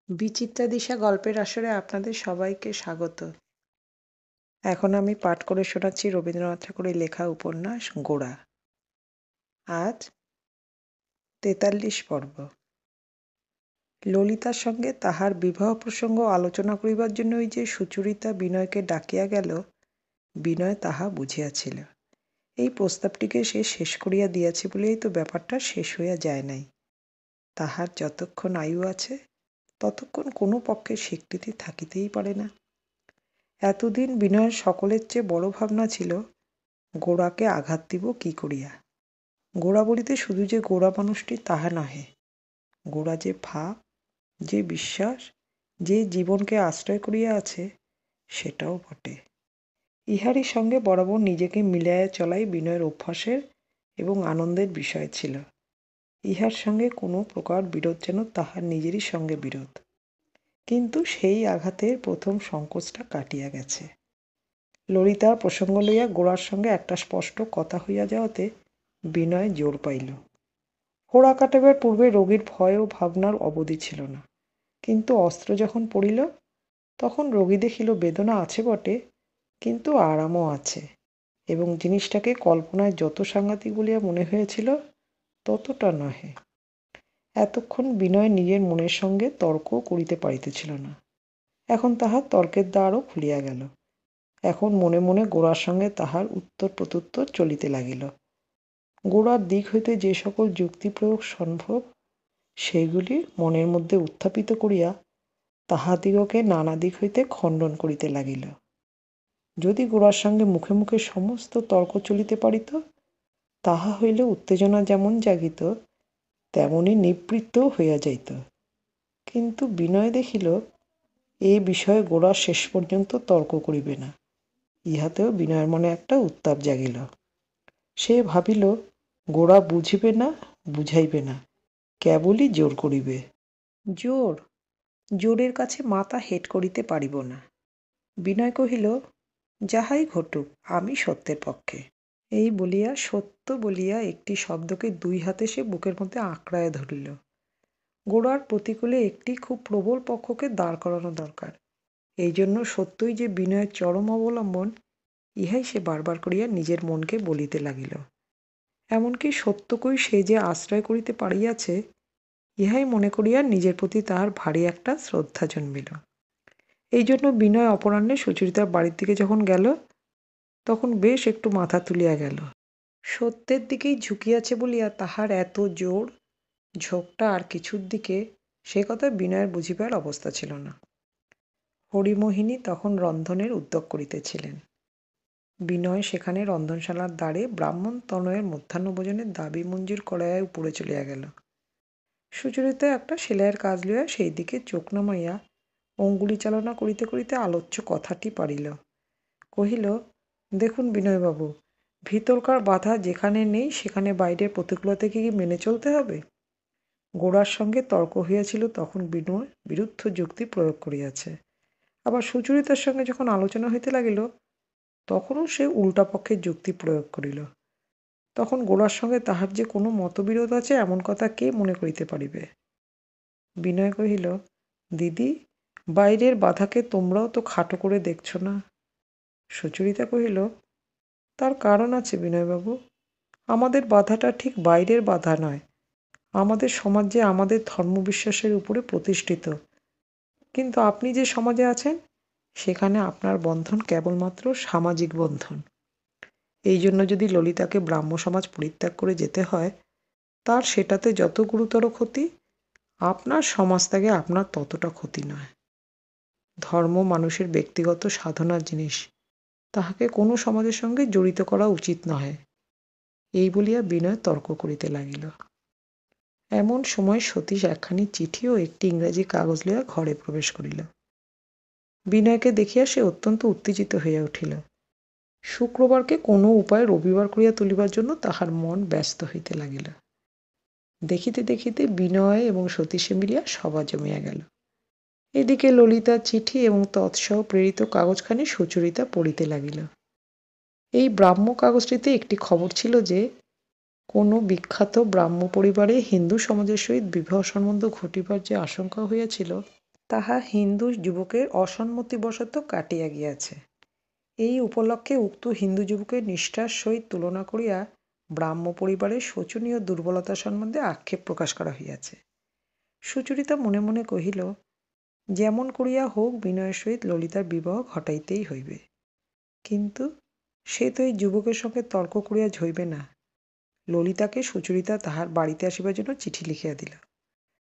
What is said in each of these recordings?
বিচিত্রা দিশা গল্পের আসরে আপনাদের সবাইকে স্বাগত। এখন আমি পাঠ করে শোনাচ্ছি রবীন্দ্রনাথ ঠাকুরের লেখা উপন্যাস গোড়া। আজ 43 পর্ব। ললিতার সঙ্গে তাহার বিবাহ প্রসঙ্গ আলোচনা করিবার জন্যই যে সুচরিতা বিনয়কে ডাকিয়া গেল, বিনয় তাহা বুঝিয়াছিল। এই প্রস্তাবটিকে সে শেষ করিয়া দিয়াছে বলেই তো ব্যাপারটা শেষ হইয়া যায় নাই। তাহার যতক্ষণ আয়ু আছে ততক্ষণ কোনো পক্ষের স্বীকৃতি থাকিতেই পারে না। এতদিন বিনয়ের সকলের চেয়ে বড় ভাবনা ছিল গোরাকে আঘাত দিব কি করিয়া। গোরা বলিতে শুধু যে গোরা মানুষটি তাহা নহে, গোরা যে ভাব, যে বিশ্বাস, যে জীবনকে আশ্রয় করিয়া আছে সেটাও বটে। ইহারই সঙ্গে বরাবর নিজেকে মিলাইয়া চলাই বিনয়ের অভ্যাসের এবং আনন্দের বিষয় ছিল। ইহার সঙ্গে কোনো প্রকার বিরোধ যেন তাহার নিজেরই সঙ্গে বিরোধ। কিন্তু সেই আঘাতের প্রথম সংকোচটা কাটিয়া গেছে। ললিতার প্রসঙ্গ লইয়া গোরার সঙ্গে একটা স্পষ্ট কথা হইয়া যাওয়াতে বিনয় জোর পাইল। ফোড়া কাটাবার পূর্বে রোগীর ভয় ও ভাবনার অবধি ছিল না, কিন্তু অস্ত্র যখন পড়িল তখন রোগী দেখিল বেদনা আছে বটে, কিন্তু আরামও আছে, এবং জিনিসটাকে কল্পনায় যত সাংঘাতিক বলিয়া মনে হয়েছিল ততটা নহে। এতক্ষণ বিনয় নিজের মনের সঙ্গে তর্কও করিতে পারিতেছিল না, এখন তাহার তর্কের দ্বারও খুলিয়া গেল। এখন মনে মনে গোরার সঙ্গে তাহার উত্তর প্রত্যুত্তর চলিতে লাগিল। গোরার দিক হইতে যে সকল যুক্তি প্রয়োগ সম্ভব সেইগুলি মনের মধ্যে উত্থাপিত করিয়া তাহাদিগকে নানা দিক হইতে খণ্ডন করিতে লাগিল। যদি গোরার সঙ্গে মুখে মুখে সমস্ত তর্ক চলিতে পারিত, তাহা হইলে উত্তেজনা যেমন জাগিত তেমনি নিবৃত্তও হইয়া যাইত। কিন্তু বিনয় দেখিল এ বিষয়ে গোরা শেষ পর্যন্ত তর্ক করিবে না। ইহাতেও বিনয়ের মনে একটা উত্তাপ জাগিল। সে ভাবিল গোরা বুঝিবে না, বুঝাইবে না, কেবলই জোর করিবে। জোরের কাছে মাথা হেঁট করিতে পারিব না। বিনয় কহিল, যাহাই ঘটুক আমি সত্যের পক্ষে। এই বলিয়া সত্য বলিয়া একটি শব্দকে দুই হাতে সে বুকের মধ্যে আঁকড়ায় ধরিল। গোরার প্রতিকূলে একটি খুব প্রবল পক্ষকে দাঁড় করানো দরকার। এই জন্য সত্যই যে বিনয়ের চরম অবলম্বন, ইহাই সে বারবার করিয়া নিজের মনকে বলিতে লাগিল। এমনকি সত্যকেই সে যে আশ্রয় করিতে পারিয়াছে, ইহাই মনে করিয়া নিজের প্রতি তাহার ভারী একটা শ্রদ্ধা জন্মিল। এই জন্য বিনয় অপরাহ্নে সুচরিতার বাড়ির দিকে যখন গেল তখন বেশ একটু মাথা তুলিয়া গেল। সত্যের দিকেই ঝুঁকিয়াছে বলিয়া তাহার এত জোর ঝোঁকটা আর কিছুর দিকে, সে কথা বিনয়ের বুঝিবার অবস্থা ছিল না। হরিমোহিনী তখন রন্ধনের উদ্যোগ করিতেছিলেন। বিনয় সেখানে রন্ধনশালার দ্বারে ব্রাহ্মণ তনয়ের মধ্যাহ্নভোজনের দাবি মঞ্জুর করাইয়া উপরে চলিয়া গেল। সুচরিতা একটা সেলাইয়ের কাজ লইয়া সেই দিকে চোখ নামাইয়া অঙ্গুলি চালনা করিতে করিতে আলোচ্য কথাটি পারিল। কহিল, দেখুন বিনয়বাবু, ভিতরকার বাধা যেখানে নেই সেখানে বাইরের প্রতিকূলতাকে কি মেনে চলতে হবে? গোরার সঙ্গে তর্ক হইয়াছিল তখন বিনয় বিরুদ্ধ যুক্তি প্রয়োগ করিয়াছে। আবার সুচরিতার সঙ্গে যখন আলোচনা হইতে লাগিল তখনও সে উল্টা পক্ষের যুক্তি প্রয়োগ করিল। তখন গোরার সঙ্গে তাহার যে কোনো মতবিরোধ আছে এমন কথা কে মনে করিতে পারিবে? বিনয় কহিল, দিদি, বাইরের বাধাকে তোমরাও তো খাটো করে দেখছ না। সুচরিতা কহিল, তার কারণ আছে বিনয়বাবু। আমাদের বাধাটা ঠিক বাইরের বাধা নয়। আমাদের সমাজ যে আমাদের ধর্মবিশ্বাসের উপরে প্রতিষ্ঠিত, কিন্তু আপনি যে সমাজে আছেন সেখানে আপনার বন্ধন কেবলমাত্র সামাজিক বন্ধন। এই জন্য যদি ললিতাকে ব্রাহ্ম সমাজ পরিত্যাগ করে যেতে হয়, তার সেটাতে যত গুরুতর ক্ষতি, আপনার সমাজত্যাগে আপনার ততটা ক্ষতি নয়। ধর্ম মানুষের ব্যক্তিগত সাধনার জিনিস, তাহাকে কোনো সমাজের সঙ্গে জড়িত করা উচিত নহে। এই বলিয়া বিনয় তর্ক করিতে লাগিল। এমন সময় সতীশ একখানি চিঠি ও একটি ইংরাজি কাগজ লইয়া ঘরে প্রবেশ করিল। বিনয়কে দেখিয়া সে অত্যন্ত উত্তেজিত হইয়া উঠিল। শুক্রবারকে কোনো উপায়ে রবিবার করিয়া তুলিবার জন্য তাহার মন ব্যস্ত হইতে লাগিল। দেখিতে দেখিতে বিনয় এবং সতীশে মিলিয়া সভা জমিয়া গেল। এদিকে ললিতার চিঠি এবং তৎসহ প্রেরিত কাগজখানি সুচরিতা পড়িতে লাগিল। এই ব্রাহ্ম কাগজটিতে একটি খবর ছিল যে কোনো বিখ্যাত ব্রাহ্ম পরিবারে হিন্দু সমাজের সহিত বিবাহ সম্বন্ধ ঘটিবার যে আশঙ্কা হইয়াছিল তাহা হিন্দু যুবকের অসম্মতিবশত কাটিয়া গিয়াছে। এই উপলক্ষে উক্ত হিন্দু যুবকের নিষ্ঠার সহিত তুলনা করিয়া ব্রাহ্ম পরিবারের শোচনীয় দুর্বলতা সম্বন্ধে আক্ষেপ প্রকাশ করা হইয়াছে। সুচরিতা মনে মনে কহিল, যেমন করিয়া হোক বিনয়ের সহিত ললিতার বিবাহ ঘটাইতেই হইবে। কিন্তু সে তো এই যুবকের সঙ্গে তর্ক করিয়া ঝইবে না। ললিতাকে সুচরিতা তাহার বাড়িতে আসিবার জন্য চিঠি লিখিয়া দিল।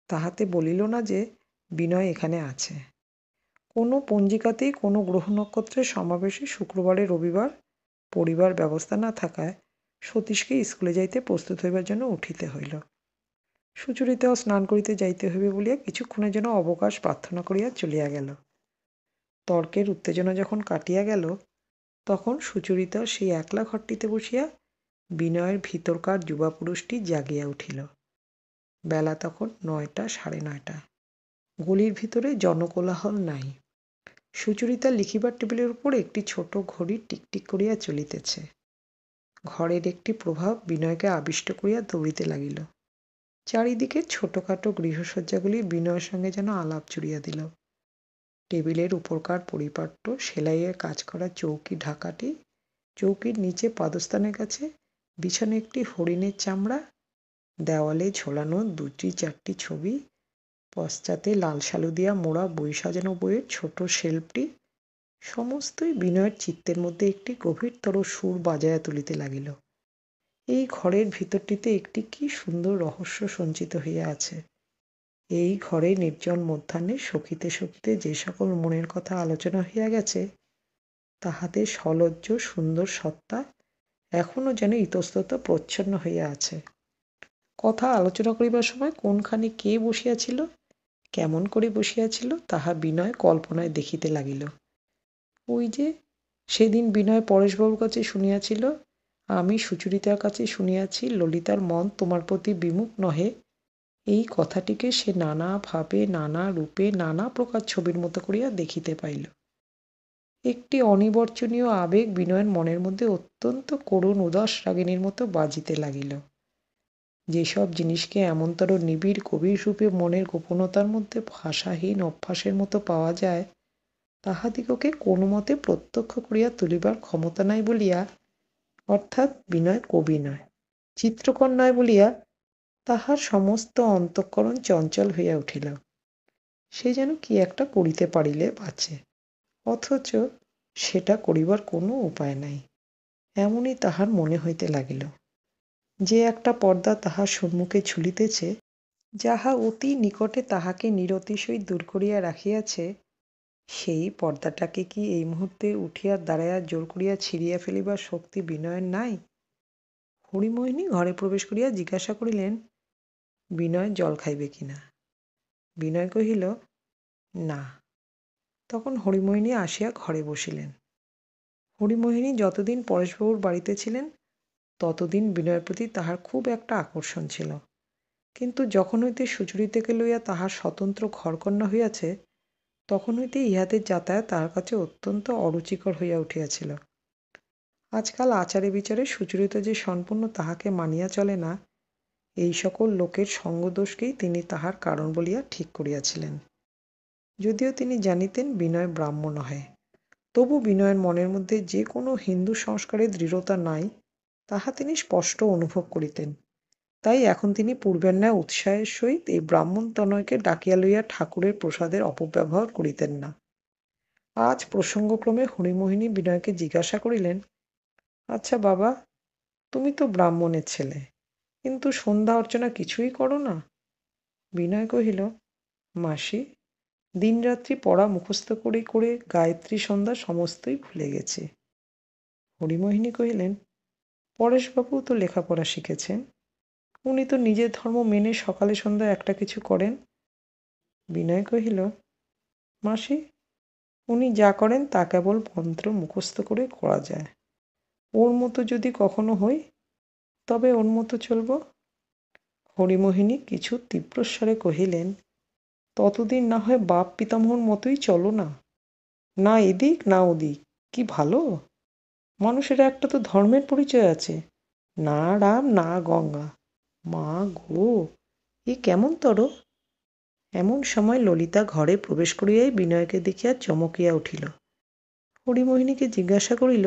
তাহাতে বলিল না যে বিনয় এখানে আছে। কোনো পঞ্জিকাতেই কোনো গ্রহ নক্ষত্রের সমাবেশে শুক্রবারে রবিবার পড়িবার ব্যবস্থা না থাকায় সতীশকে স্কুলে যাইতে প্রস্তুত হইবার জন্য উঠিতে হইল। সুচরিতাও স্নান করিতে যাইতে হইবে বলিয়া কিছুক্ষণের জন্য অবকাশ প্রার্থনা করিয়া চলিয়া গেল। তর্কের উত্তেজনা যখন কাটিয়া গেল, তখন সুচরিতা সেই একলা ঘরটিতে বসিয়া বিনয়ের ভিতরকার যুবা পুরুষটি জাগিয়া উঠিল। বেলা তখন 9টা, 9:30। গলির ভিতরে জনকোলাহল নাই। সুচরিতা লিখিবার টেবিলের উপর একটি ছোট ঘড়ি টিকটিক করিয়া চলিতেছে। ঘরের একটি প্রভাব বিনয়কে আবিষ্ট করিয়া দৌড়িতে লাগিল। চারিদিকে ছোটখাটো গৃহসজ্জাগুলি বিনয়ের সঙ্গে যেন আলাপ জুড়িয়া দিল। টেবিলের উপরকার পরিপাট্য সেলাইয়ের কাজ করা চৌকি ঢাকাটি, চৌকির নিচে পাদস্থানের কাছে বিছানে একটি হরিণের চামড়া, দেওয়ালে ঝোলানো 2-4টি ছবি, পশ্চাতে লাল শালু দিয়া মোড়া বই সাজানো বইয়ের ছোট শেলফটি, সমস্তই বিনয়ের চিত্তের মধ্যে একটি গভীরতর সুর বাজাইয়া তুলিতে লাগিল। এই ঘরের ভিতরটিতে একটি কি সুন্দর রহস্য সঞ্চিত হইয়া আছে। এই ঘরে নির্জন মধ্যাহ্নে সখিতে সখিতে যে সকল মনের কথা আলোচনা হইয়া গেছে, তাহাতে সলজ্জ সুন্দর সত্তা এখনো যেন ইতস্তত প্রচ্ছন্ন হইয়া আছে। কথা আলোচনা করিবার সময় কোনখানে কে বসিয়াছিল, কেমন করে বসিয়াছিল, তাহা বিনয় কল্পনায় দেখিতে লাগিল। ওই যে সেদিন বিনয় পরেশবাবুর কাছে শুনিয়াছিল, আমি সুচরিতার কাছে শুনিয়াছি ললিতার মন তোমার প্রতি বিমুখ নহে, এই কথাটিকে সে নানাভাবে নানা রূপে নানা প্রকার ছবির মতো করিয়া দেখিতে পাইল। একটি অনিবর্চনীয় আবেগ বিনয়ের মনের মধ্যে অত্যন্ত করুণ উদাস রাগিনীর মতো বাজিতে লাগিল। যেসব জিনিসকে এমনতর নিবিড় গভীর রূপে মনের গোপনতার মধ্যে ভাষাহীন অভ্যাসের মতো পাওয়া যায়, তাহাদিগকে কোনো মতে প্রত্যক্ষ করিয়া তুলিবার ক্ষমতা নাই বলিয়া, অর্থাৎ বিনয় কবি নয়, চিত্রকর নয় বলিয়া তাহার সমস্ত অন্তঃকরণ চঞ্চল হইয়া উঠিল। সে যেন কি একটা করিতে পারিলে বাঁচে, অথচ সেটা করিবার কোনো উপায় নাই, এমনই তাহার মনে হইতে লাগিল। যে একটা পর্দা তাহার সম্মুখে ঝুলিতেছে, যাহা অতি নিকটে তাহাকে নিরতিশয় দূর করিয়া রাখিয়াছে, সেই পর্দাটাকে কি এই মুহূর্তে উঠিয়া দাঁড়াইয়া জোর করিয়া ছিঁড়িয়া ফেলিবার শক্তি বিনয়ের নাই? হরিমোহিনী ঘরে প্রবেশ করিয়া জিজ্ঞাসা করিলেন, বিনয় জল খাইবে কিনা? বিনয় কহিল, না। তখন হরিমোহিনী আসিয়া ঘরে বসিলেন। হরিমোহিনী যতদিন পরেশবাবুর বাড়িতে ছিলেন, ততদিন বিনয়ের প্রতি তাহার খুব একটা আকর্ষণ ছিল। কিন্তু যখন হইতে সুচরিতাকে লইয়া তাহার স্বতন্ত্র ঘরকন্যা হইয়াছে, তখন হইতে ইহাদের যাতায়াত তাহার কাছে অত্যন্ত অরুচিকর হইয়া উঠিয়াছিল। আজকাল আচারে বিচারে সুচরিতা যে সম্পূর্ণ তাহাকে মানিয়া চলে না, এই সকল লোকের সঙ্গদোষকেই তিনি তাহার কারণ বলিয়া ঠিক করিয়াছিলেন। যদিও তিনি জানিতেন বিনয় ব্রাহ্ম নহে, তবু বিনয়ের মনের মধ্যে যে কোনো হিন্দু সংস্কারের দৃঢ়তা নাই, তাহা তিনি স্পষ্ট অনুভব করিতেন। তাই এখন তিনি পূর্বের ন্যায় উৎসাহের সহিত এই ব্রাহ্মণ তনয়কে ডাকিয়া লইয়া ঠাকুরের প্রসাদের অপব্যবহার করিতেন না। আজ প্রসঙ্গক্রমে হরিমোহিনী বিনয়কে জিজ্ঞাসা করিলেন, আচ্ছা বাবা, তুমি তো ব্রাহ্মণের ছেলে, কিন্তু সন্ধ্যা অর্চনা কিছুই করো না? বিনয় কহিল, মাসি, দিনরাত্রি পড়া মুখস্থ করে করে গায়ত্রী সন্ধ্যা সমস্তই ভুলে গেছি। হরিমোহিনী কহিলেন, পরেশবাবু তো লেখাপড়া শিখেছেন, উনি তো নিজের ধর্ম মেনে সকালে সন্ধ্যা একটা কিছু করেন। বিনয় কহিল, মাসি, উনি যা করেন তা কেবল মন্ত্র মুখস্থ করে করা যায়। ওর মতো যদি কখনো হই, তবে ওর মতো চলব। হরিমোহিনী কিছু তীব্রস্বরে কহিলেন, ততদিন না হয় বাপ পিতামহর মতোই চলো না, না এদিক না ওদিক, কি ভালো? মানুষের একটা তো ধর্মের পরিচয় আছে, না রাম না গঙ্গা। মা গো, এ কেমন তর? এমন সময় ললিতা ঘরে প্রবেশ করিয়াই বিনয়কে দেখিয়া চমকিয়া উঠিল। হরিমোহিনীকে জিজ্ঞাসা করিল,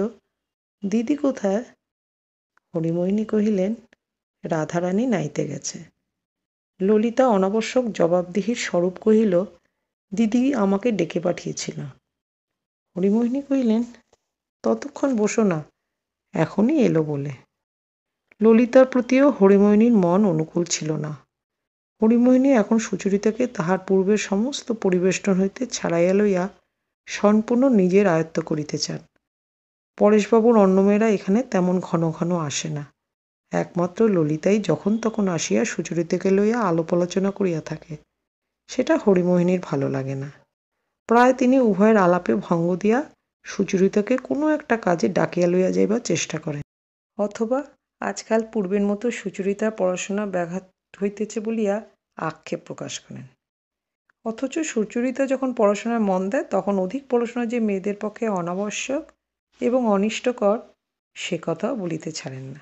দিদি কোথায়? হরিমোহিনী কহিলেন, রাধারানী নাইতে গেছে। ললিতা অনাবশ্যক জবাবদিহির স্বরূপ কহিল, দিদি আমাকে ডেকে পাঠিয়েছিল। হরিমোহিনী কহিলেন, ততক্ষণ বসো না, এখনই এলো বলে। ললিতার প্রতিও হরিমোহিনীর মন অনুকূল ছিল না। হরিমোহিনী এখন সুচরিতাকে তাহার পূর্বের সমস্ত পরিবেষ্টন হইতে ছাড়াইয়া লইয়া সম্পূর্ণ নিজের আয়ত্ত করিতে চান। পরেশবাবুর অন্য মেয়েরা এখানে তেমন ঘন ঘন আসে না। একমাত্র ললিতাই যখন তখন আসিয়া সুচরিতাকে লইয়া আলাপ আলোচনা করিয়া থাকে। সেটা হরিমোহিনীর ভালো লাগে না। প্রায় তিনি উভয়ের আলাপে ভঙ্গ দিয়া সুচরিতাকে কোনো একটা কাজে ডাকিয়া লইয়া যাইবার চেষ্টা করেন, অথবা আজকাল পূর্বের মতো সুচরিতার পড়াশোনা ব্যাঘাত হইতেছে বলিয়া আক্ষেপ প্রকাশ করেন। অথচ সুচরিতা যখন পড়াশোনায় মন দেয় তখন অধিক পড়াশোনা যে মেয়েদের পক্ষে অনাবশ্যক এবং অনিষ্টকর সে কথাও বলিতে ছাড়েন না।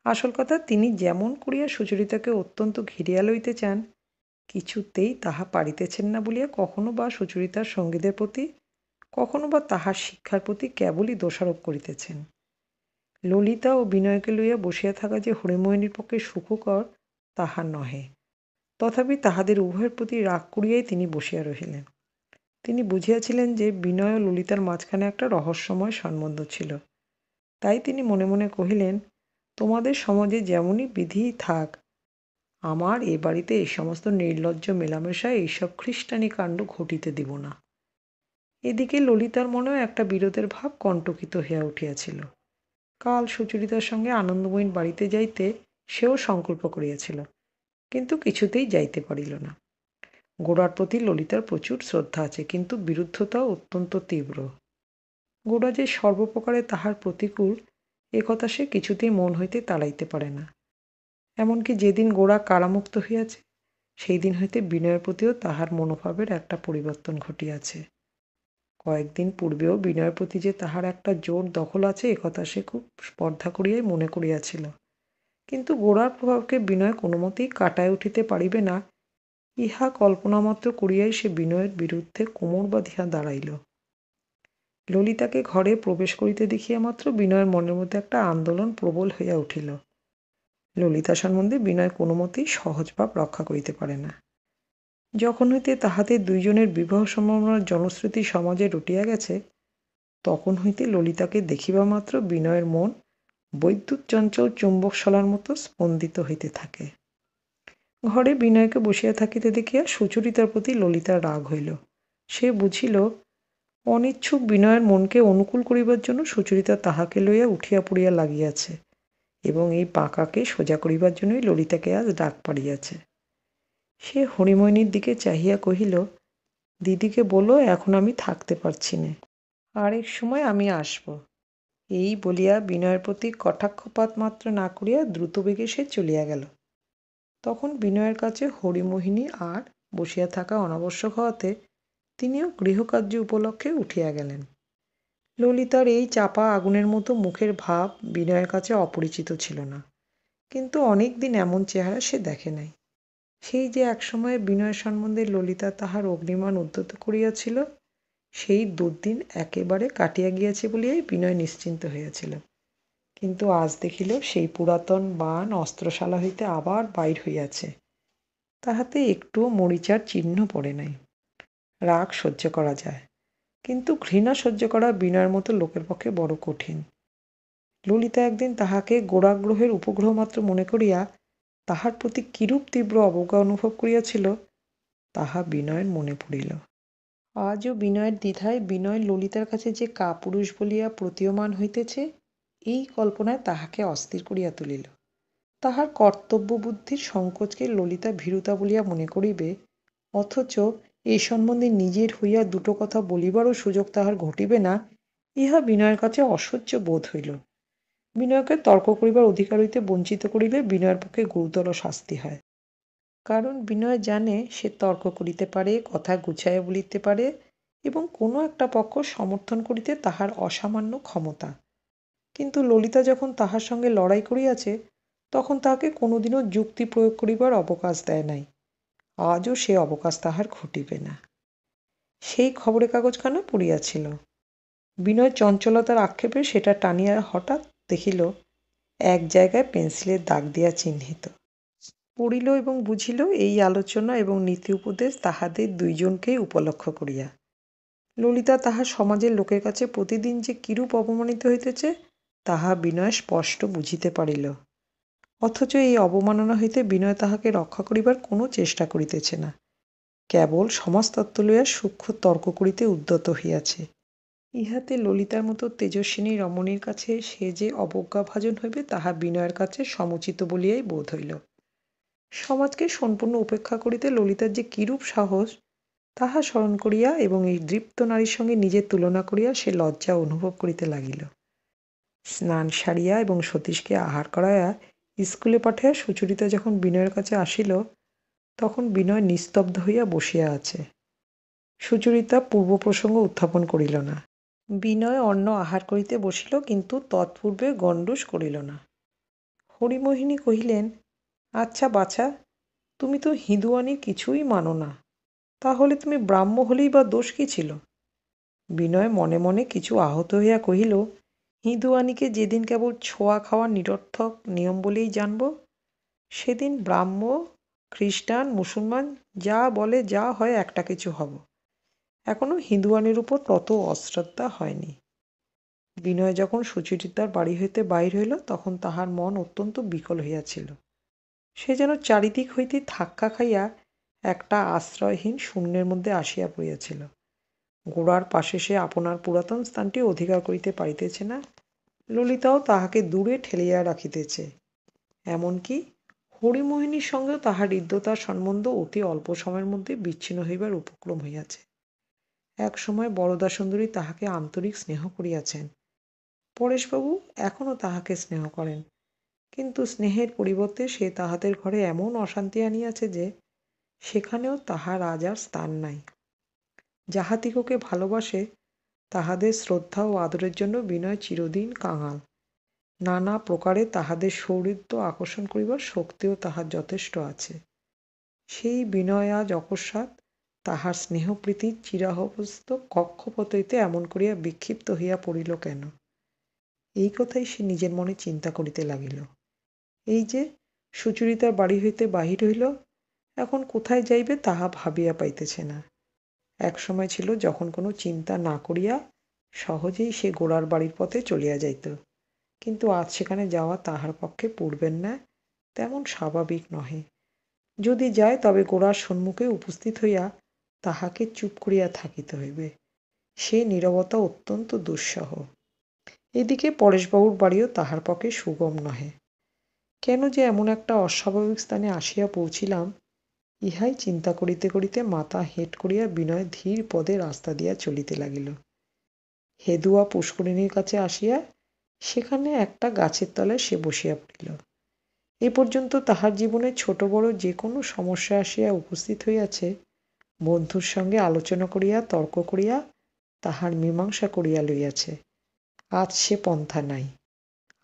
আসল কথা, তিনি যেমন করিয়া সুচরিতাকে অত্যন্ত ঘিরিয়া লইতে চান, কিছুতেই তাহা পারিতেছেন না বলিয়া কখনো বা সুচরিতার সঙ্গীদের প্রতি, কখনো বা তাহার শিক্ষার প্রতি কেবলই দোষারোপ করিতেছেন। ললিতা ও বিনয়কে লইয়া বসিয়া থাকা যে হরিমোহিনীর পক্ষে সুখকর তাহা নহে। তথাপি তাহাদের উভয়ের প্রতি রাগ করিয়াই তিনি বসিয়া রহিলেন। তিনি বুঝিয়াছিলেন যে বিনয় ও ললিতার মাঝখানে একটা রহস্যময় সম্বন্ধ ছিল। তাই তিনি মনে মনে কহিলেন, তোমাদের সমাজে যেমনই বিধি থাক, আমার এ বাড়িতে এই সমস্ত নির্লজ্জ মেলামেশা, এইসব খ্রিস্টানি কাণ্ড ঘটিতে দিব না। এদিকে ললিতার মনেও একটা বিরোধের ভাব কণ্টকিত হইয়া উঠিয়াছিল। কাল সুচরিতার সঙ্গে আনন্দময়ীর বাড়িতে যাইতে সেও সংকল্প করিয়াছিল, কিন্তু কিছুতেই যাইতে পারিল না। গোরার প্রতি ললিতার প্রচুর শ্রদ্ধা আছে, কিন্তু বিরুদ্ধতাও অত্যন্ত তীব্র। গোরা যে সর্বপ্রকারে তাহার প্রতিকূল, এ কথা সে কিছুতেই মন হইতে তাড়াইতে পারে না। এমনকি যেদিন গোরা কারামুক্ত হইয়াছে সেই দিন হইতে বিনয়ের প্রতিও তাহার মনোভাবের একটা পরিবর্তন ঘটিয়াছে। কয়েকদিন পূর্বেও বিনয়ের প্রতি যে তাহার একটা জোর দখল আছে এ কথা সে খুব স্পর্ধা করিয়াই মনে করিয়াছিল। কিন্তু গোরার প্রভাবকে বিনয় কোনো মতেই কাটায় উঠিতে পারিবে না, ইহা কল্পনামাত্র করিয়াই সে বিনয়ের বিরুদ্ধে কোমর বাঁধিয়া দাঁড়াইল। ললিতাকে ঘরে প্রবেশ করিতে দেখিয়া মাত্র বিনয়ের মনের মধ্যে একটা আন্দোলন প্রবল হইয়া উঠিল। ললিতা সম্বন্ধে বিনয় কোনো মতেই সহজ ভাব রক্ষা করিতে পারে না। যখন হইতে তাহাদের দুইজনের বিবাহ সম্ভাবনার জনশ্রুতি সমাজে রটিয়া গেছে, তখন হইতে ললিতাকে দেখিবা মাত্র বিনয়ের মন বৈদ্যুৎ চঞ্চল চুম্বকশলার মতো স্পন্দিত হইতে থাকে। ঘরে বিনয়কে বসিয়া থাকিতে দেখিয়া সুচরিতার প্রতি ললিতার রাগ হইল। সে বুঝিল, অনিচ্ছুক বিনয়ের মনকে অনুকূল করিবার জন্য সুচরিতা তাহাকে লইয়া উঠিয়া পড়িয়া লাগিয়াছে, এবং এই পাকাকে সোজা করিবার জন্যই ললিতাকে আজ ডাক পাড়িয়াছে। সে হরিমোহিনীর দিকে চাহিয়া কহিল, দিদিকে বলো এখন আমি থাকতে পারছি নে, আরেক সময় আমি আসব। এই বলিয়া বিনয়ের প্রতি কটাক্ষপাত মাত্র না করিয়া দ্রুতবেগে সে চলিয়া গেল। তখন বিনয়ের কাছে হরিমোহিনী আর বসিয়া থাকা অনাবশ্যক হওয়াতে তিনিও গৃহকার্য উপলক্ষে উঠিয়া গেলেন। ললিতার এই চাপা আগুনের মতো মুখের ভাব বিনয়ের কাছে অপরিচিত ছিল না, কিন্তু অনেক দিন এমন চেহারা সে দেখে নাই। সেই যে একসময় বিনয় সম্বন্ধে ললিতা তাহার অগ্নিমান উদ্যত করিয়াছিল, সেই দুর্দিন একেবারে কাটিয়া গিয়াছে বলিয়াই বিনয় নিশ্চিন্ত হইয়াছিল। কিন্তু আজ দেখিল সেই পুরাতন বাণ অস্ত্রশালা হইতে আবার বাইর হইয়াছে। তাহাতে একটুও মরিচার চিহ্ন পড়ে নাই। রাগ সহ্য করা যায়, কিন্তু ঘৃণা সহ্য করা বিনয়ের মতো লোকের পক্ষে বড় কঠিন। ললিতা একদিন তাহাকে গোরাগ্রহের উপগ্রহ মাত্র মনে করিয়া তাহার প্রতি কিরূপ তীব্র অবজ্ঞা অনুভব করিয়াছিল তাহা বিনয়ের মনে পড়িল। আজও বিনয়ের দ্বিধায় বিনয় ললিতার কাছে যে কাপুরুষ বলিয়া প্রতীয়মান হইতেছে, এই কল্পনায় তাহাকে অস্থির করিয়া তুলিল। তাহার কর্তব্যবুদ্ধির সংকোচকে ললিতা ভীরুতা বলিয়া মনে করিবে, অথচ এই সম্বন্ধে নিজের হইয়া দুটো কথা বলিবারও সুযোগ তাহার ঘটিবে না, ইহা বিনয়ের কাছে অসহ্য বোধ হইল। বিনয়কে তর্ক করিবার অধিকার হইতে বঞ্চিত করিলে বিনয়ের পক্ষে গুরুতর শাস্তি হয়। কারণ বিনয় জানে সে তর্ক করিতে পারে, কথা গুছাইয়া বলিতে পারে, এবং কোনো একটা পক্ষ সমর্থন করিতে তাহার অসামান্য ক্ষমতা। কিন্তু ললিতা যখন তাহার সঙ্গে লড়াই করিয়াছে, তখন তাহাকে কোনোদিনও যুক্তি প্রয়োগ করিবার অবকাশ দেয় নাই। আজও সে অবকাশ তাহার ঘটিবে না। সেই খবরের কাগজখানা পড়িয়াছিল। বিনয় চঞ্চলতার আক্ষেপে সেটা টানিয়া হঠাৎ দেখিল এক জায়গায় পেন্সিলের দাগ দিয়া চিহ্নিত। পড়িল এবং বুঝিল এই আলোচনা এবং নীতি উপদেশ তাহাদের দুইজনকেই উপলক্ষ করিয়া। ললিতা তাহার সমাজের লোকের কাছে প্রতিদিন যে কিরূপ অপমানিত হইতেছে তাহা বিনয় স্পষ্ট বুঝিতে পারিল। অথচ এই অবমাননা হইতে বিনয় তাহাকে রক্ষা করিবার কোনো চেষ্টা করিতেছে না, কেবল সমাজতত্ত্ব লইয়া সূক্ষ্ম তর্ক করিতে উদ্যত হইয়াছে। ইহাতে ললিতার মতো তেজস্বিনী রমণীর কাছে সে যে অবজ্ঞাভাজন হইবে তাহা বিনয়ের কাছে সমুচিত বলিয়াই বোধ হইল। সমাজকে সম্পূর্ণ উপেক্ষা করিতে ললিতার যে কিরূপ সাহস তাহা স্মরণ করিয়া এবং এই দৃপ্ত নারীর সঙ্গে নিজের তুলনা করিয়া সে লজ্জা অনুভব করিতে লাগিল। স্নান সারিয়া এবং সতীশকে আহার করাইয়া স্কুলে পাঠাইয়া সুচরিতা যখন বিনয়ের কাছে আসিল তখন বিনয় নিস্তব্ধ হইয়া বসিয়া আছে। সুচরিতা পূর্ব প্রসঙ্গ উত্থাপন করিল না। বিনয় অন্ন আহার করিতে বসিল, কিন্তু তৎপূর্বে গণ্ডূষ করিল না। হরিমোহিনী কহিলেন, আচ্ছা বাছা, তুমি তো হিঁদুয়ানির কিছুই মানো না, তাহলে তুমি ব্রাহ্ম হলেই বা দোষ কী ছিল? বিনয় মনে মনে কিছু আহত হইয়া কহিল, হিঁদুয়ানিকে যেদিন কেবল ছোঁয়া খাওয়ার নিরর্থক নিয়ম বলেই জানব, সেদিন ব্রাহ্ম, খ্রিস্টান, মুসলমান যা বলে যা হয় একটা কিছু হব। এখনও হিঁদুয়ানির উপর তত অশ্রদ্ধা হয়নি। বিনয় যখন সুচরিতার বাড়ি হইতে বাহির হইল তখন তাহার মন অত্যন্ত বিকল হইয়াছিল। সে যেন চারিদিক হইতে ধাক্কা খাইয়া একটা আশ্রয়হীন শূন্যের মধ্যে আসিয়া পড়িয়াছিল। গোড়ার পাশে সে আপনার পুরাতন স্থানটি অধিকার করিতে পারিতেছে না, ললিতাও তাহাকে দূরে ঠেলিয়া রাখিতেছে। এমনকি হরিমোহিনীর সঙ্গেও তাহার হৃদ্যতার সম্বন্ধ অতি অল্প সময়ের মধ্যে বিচ্ছিন্ন হইবার উপক্রম হইয়াছে। এক সময় বরদাসুন্দরী তাহাকে আন্তরিক স্নেহ করিয়াছেন, পরেশবাবু এখনও তাহাকে স্নেহ করেন, কিন্তু স্নেহের পরিবর্তে সে তাহাদের ঘরে এমন অশান্তি আনিয়াছে যে সেখানেও তাহার আজ আর স্থান নাই। যাহাদিগকে ভালোবাসে তাহাদের শ্রদ্ধা ও আদরের জন্য বিনয় চিরদিন কাঙাল। নানা প্রকারে তাহাদের সৌহৃদ্য আকর্ষণ করিবার শক্তিও তাহার যথেষ্ট আছে। সেই বিনয় আজ অকস্মাৎ তাহার স্নেহপ্রীতির চিরাভ্যস্ত কক্ষপথ হইতে এমন করিয়া বিক্ষিপ্ত হইয়া পড়িল কেন? এই কথাই সে নিজের মনে চিন্তা করিতে লাগিল। এই যে সুচরিতার বাড়ি হইতে বাহির হইল, এখন কোথায় যাইবে তাহা ভাবিয়া পাইতেছে না। এক সময় ছিল যখন কোনো চিন্তা না করিয়া সহজেই সে গোড়ার বাড়ির পথে চলিয়া যাইত, কিন্তু আজ সেখানে যাওয়া তাহার পক্ষে পূর্বের ন্যায় তেমন স্বাভাবিক নহে। যদি যায় তবে গোড়ার সম্মুখে উপস্থিত হইয়া তাহাকে চুপ করিয়া থাকিতে হইবে। সে নীরবতা অত্যন্ত দুঃসহ। এদিকে পরেশবাবুর বাড়িও তাহার পক্ষে সুগম নহে। কেন যে এমন একটা অস্বাভাবিক স্থানে আসিয়া পৌঁছিলাম, ইহাই চিন্তা করিতে করিতে মাথা হেঁট করিয়া বিনয় ধীর পদে রাস্তা দিয়া চলিতে লাগিল। হেদুয়া পুষ্করিণীর কাছে আসিয়া সেখানে একটা গাছের তলায় সে বসিয়া পড়িল। এ পর্যন্ত তাহার জীবনে ছোট বড় যে কোনো সমস্যা আসিয়া উপস্থিত হইয়াছে, বন্ধুর সঙ্গে আলোচনা করিয়া তর্ক করিয়া তাহার মীমাংসা করিয়া লইয়াছে। আজ সে পন্থা নাই,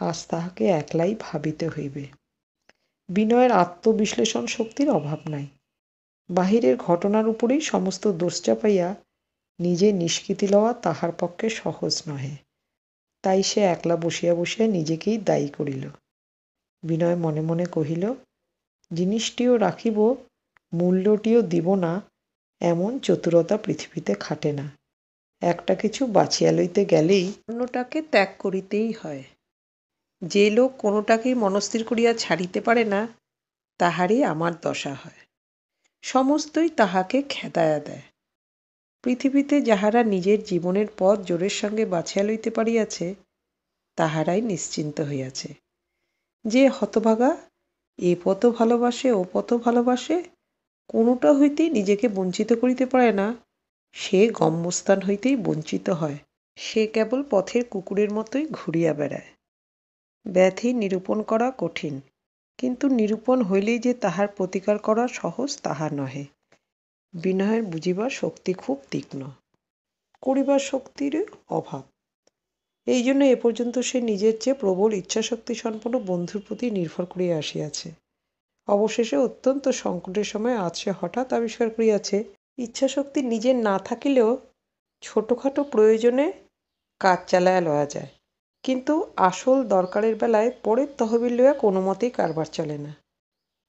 আজ তাহাকে একলাই ভাবিতে হইবে। বিনয়ের আত্মবিশ্লেষণ শক্তির অভাব নাই। বাহিরের ঘটনার উপরেই সমস্ত দোষ চাপাইয়া নিজে নিষ্কৃতি লওয়া তাহার পক্ষে সহজ নহে। তাই সে একলা বসিয়া বসিয়া নিজেকেই দায়ী করিল। বিনয় মনে মনে কহিল, জিনিসটিও রাখিব, মূল্যটিও দিব না, এমন চতুরতা পৃথিবীতে খাটে না। একটা কিছু বাছিয়া লইতে গেলেই অন্যটাকে ত্যাগ করিতেই হয়। যে লোক কোনোটাকেই মনস্থির করিয়া ছাড়িতে পারে না, তাহারই আমার দশা হয়। সমস্তই তাহাকে খেদাইয়া দেয়। পৃথিবীতে যাহারা নিজের জীবনের পথ জোরের সঙ্গে বাছিয়া লইতে পারিয়াছে, তাহারাই নিশ্চিন্ত হইয়াছে। যে হতভাগা এ পথও ভালোবাসে ও পথও ভালোবাসে, কোনোটা হইতেই নিজেকে বঞ্চিত করিতে পারে না, সে গম্যস্থান হইতেই বঞ্চিত হয়। সে কেবল পথের কুকুরের মতোই ঘুরিয়া বেড়ায়। ব্যাধি নিরূপণ করা কঠিন, কিন্তু নিরূপণ হইলেই যে তাহার প্রতিকার করা সহজ তাহা নহে। বিনয়ের বুঝিবার শক্তি খুব তীক্ষ্ণ, করিবার শক্তির অভাব। এই জন্য এ পর্যন্ত সে নিজের চেয়ে প্রবল ইচ্ছাশক্তি সম্পন্ন বন্ধুর প্রতি নির্ভর করিয়া আসিয়াছে। অবশেষে অত্যন্ত সংকটের সময় আজ সে হঠাৎ আবিষ্কার করিয়াছে, ইচ্ছাশক্তি নিজের না থাকিলেও ছোটখাটো প্রয়োজনে কাজ চালায়া লওয়া যায়, কিন্তু আসল দরকারের বেলায় পরের তহবিল লইয়া কোনো মতেই কারবার চলে না।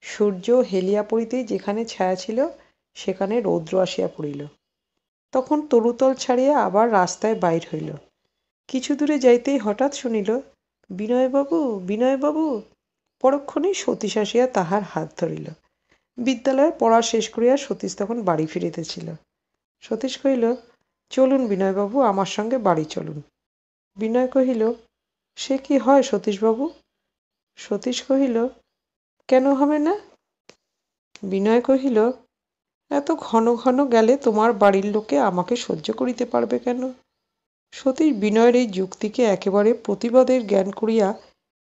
সূর্য হেলিয়া পড়িতেই যেখানে ছায়া ছিল সেখানে রৌদ্র আসিয়া পড়িল। তখন তরুতল ছাড়িয়া আবার রাস্তায় বাহির হইল। কিছু দূরে যাইতেই হঠাৎ শুনিল, বিনয়বাবু, বিনয়বাবু। পরক্ষণেই সতীশ আসিয়া তাহার হাত ধরিল। বিদ্যালয়ের পড়া শেষ করিয়া সতীশ তখন বাড়ি ফিরিতেছিল। সতীশ কহিল, চলুন বিনয়বাবু, আমার সঙ্গে বাড়ি চলুন। বিনয় কহিল, সে কি হয় সতীশবাবু? সতীশ কহিল, কেন হবে না? বিনয় কহিল, এত ঘন ঘন গেলে তোমার বাড়ির লোকে আমাকে সহ্য করিতে পারবে কেন? সতীশ বিনয়ের এই যুক্তিকে একেবারে প্রতিবাদের জ্ঞান করিয়া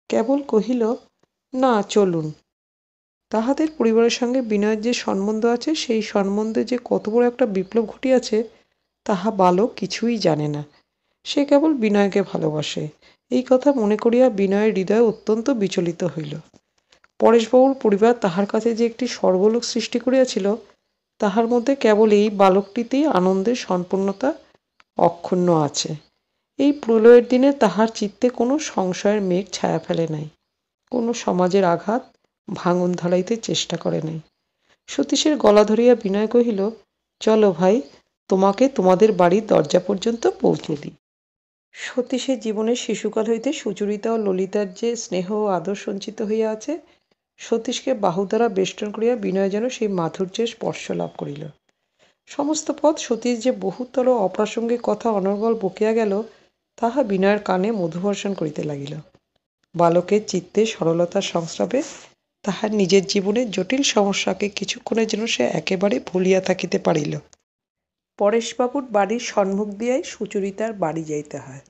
কেবল কহিল, না, চলুন। তাহাদের পরিবারের সঙ্গে বিনয়ের যে সম্বন্ধ আছে, সেই সম্বন্ধে যে কত বড় একটা বিপ্লব ঘটিয়াছে তাহা বালক কিছুই জানে না। সে কেবল বিনয়কে ভালোবাসে, এই কথা মনে করিয়া বিনয়ের হৃদয় অত্যন্ত বিচলিত হইল। পরেশবাবুর পরিবার তাহার কাছে যে একটি স্বর্গলোক সৃষ্টি করিয়াছিল, তাহার মধ্যে কেবল এই বালকটিতেই আনন্দের সম্পূর্ণতা অক্ষুণ্ণ আছে। এই প্রলয়ের দিনে তাহার চিত্তে কোনো সংশয়ের মেঘ ছায়া ফেলে নাই, কোনো সমাজের আঘাত ভাঙন ধরাইতে চেষ্টা করে নাই। সতীশের গলা ধরিয়া বিনয় কহিল, চলো ভাই, তোমাকে তোমাদের বাড়ির দরজা পর্যন্ত পৌঁছে দিই। সতীশের জীবনের শিশুকাল হইতে সুচরিতা ও ললিতার যে স্নেহ ও আদর সঞ্চিত হইয়া আছে, সতীশকে বাহু দ্বারা বেষ্টন করিয়া বিনয় যেন সেই মাধুর্যের স্পর্শ লাভ করিল। সমস্ত পথ সতীশ যে বহুতর অপ্রাসঙ্গিক কথা অনর্গল বকিয়া গেল, তাহা বিনয়ের কানে মধুবর্ষণ করিতে লাগিল। বালকের চিত্তে সরলতার সংস্রবে তাহার নিজের জীবনের জটিল সমস্যাকে কিছুক্ষণের জন্য সে একেবারে ভুলিয়া থাকিতে পারিল। পরেশবাবুর বাড়ির সম্মুখ দিয়াই সুচরিতার বাড়ি যাইতে হয়।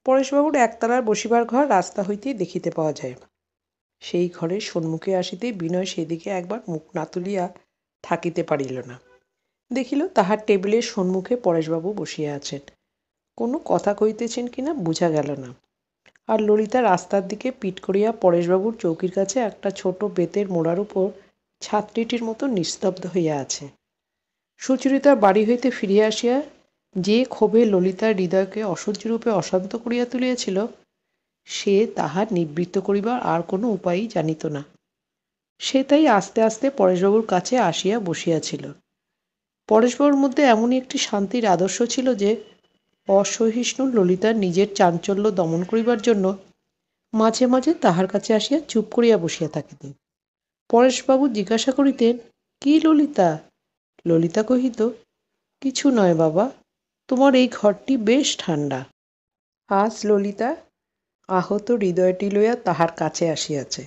পরেশবাবুর একতলার বসিবার ঘর রাস্তা হইতেই দেখিতে পাওয়া যায়। সেই ঘরের সম্মুখে আসিতেই বিনয় সেদিকে একবার মুখ না তুলিয়া থাকিতে পারিল না। দেখিল তাহার টেবিলের সম্মুখে পরেশবাবু বসিয়া আছেন। কোনো কথা কইতেছেন কিনা বুঝা গেল না। আর ললিতা রাস্তার দিকে পিঠ করিয়া পরেশবাবুর চৌকির কাছে একটা ছোট বেতের মোড়ার উপর ছাত্রীটির মতো নিস্তব্ধ হইয়া আছে। সুচরিতার বাড়ি হইতে ফিরিয়া আসিয়া যে ক্ষোভে ললিতার হৃদয়কে অসহ্যরূপে অশান্ত করিয়া তুলিয়াছিল, সে তাহার নিবৃত্ত করিবার আর কোনো উপায়ই জানিত না। সে তাই আস্তে আস্তে পরেশবাবুর কাছে আসিয়া বসিয়াছিল। পরেশবাবুর মধ্যে এমনই একটি শান্তির আদর্শ ছিল যে, অসহিষ্ণু ললিতার নিজের চাঞ্চল্য দমন করিবার জন্য মাঝে মাঝে তাহার কাছে আসিয়া চুপ করিয়া বসিয়া থাকিতেন। পরেশবাবু জিজ্ঞাসা করিতেন, কি ললিতা? ললিতা কহিত, কিছু নয় বাবা, তোমার এই ঘরটি বেশ ঠান্ডা। আজ ললিতা আহত হৃদয়টি লইয়া তাহার কাছে আসিয়াছে।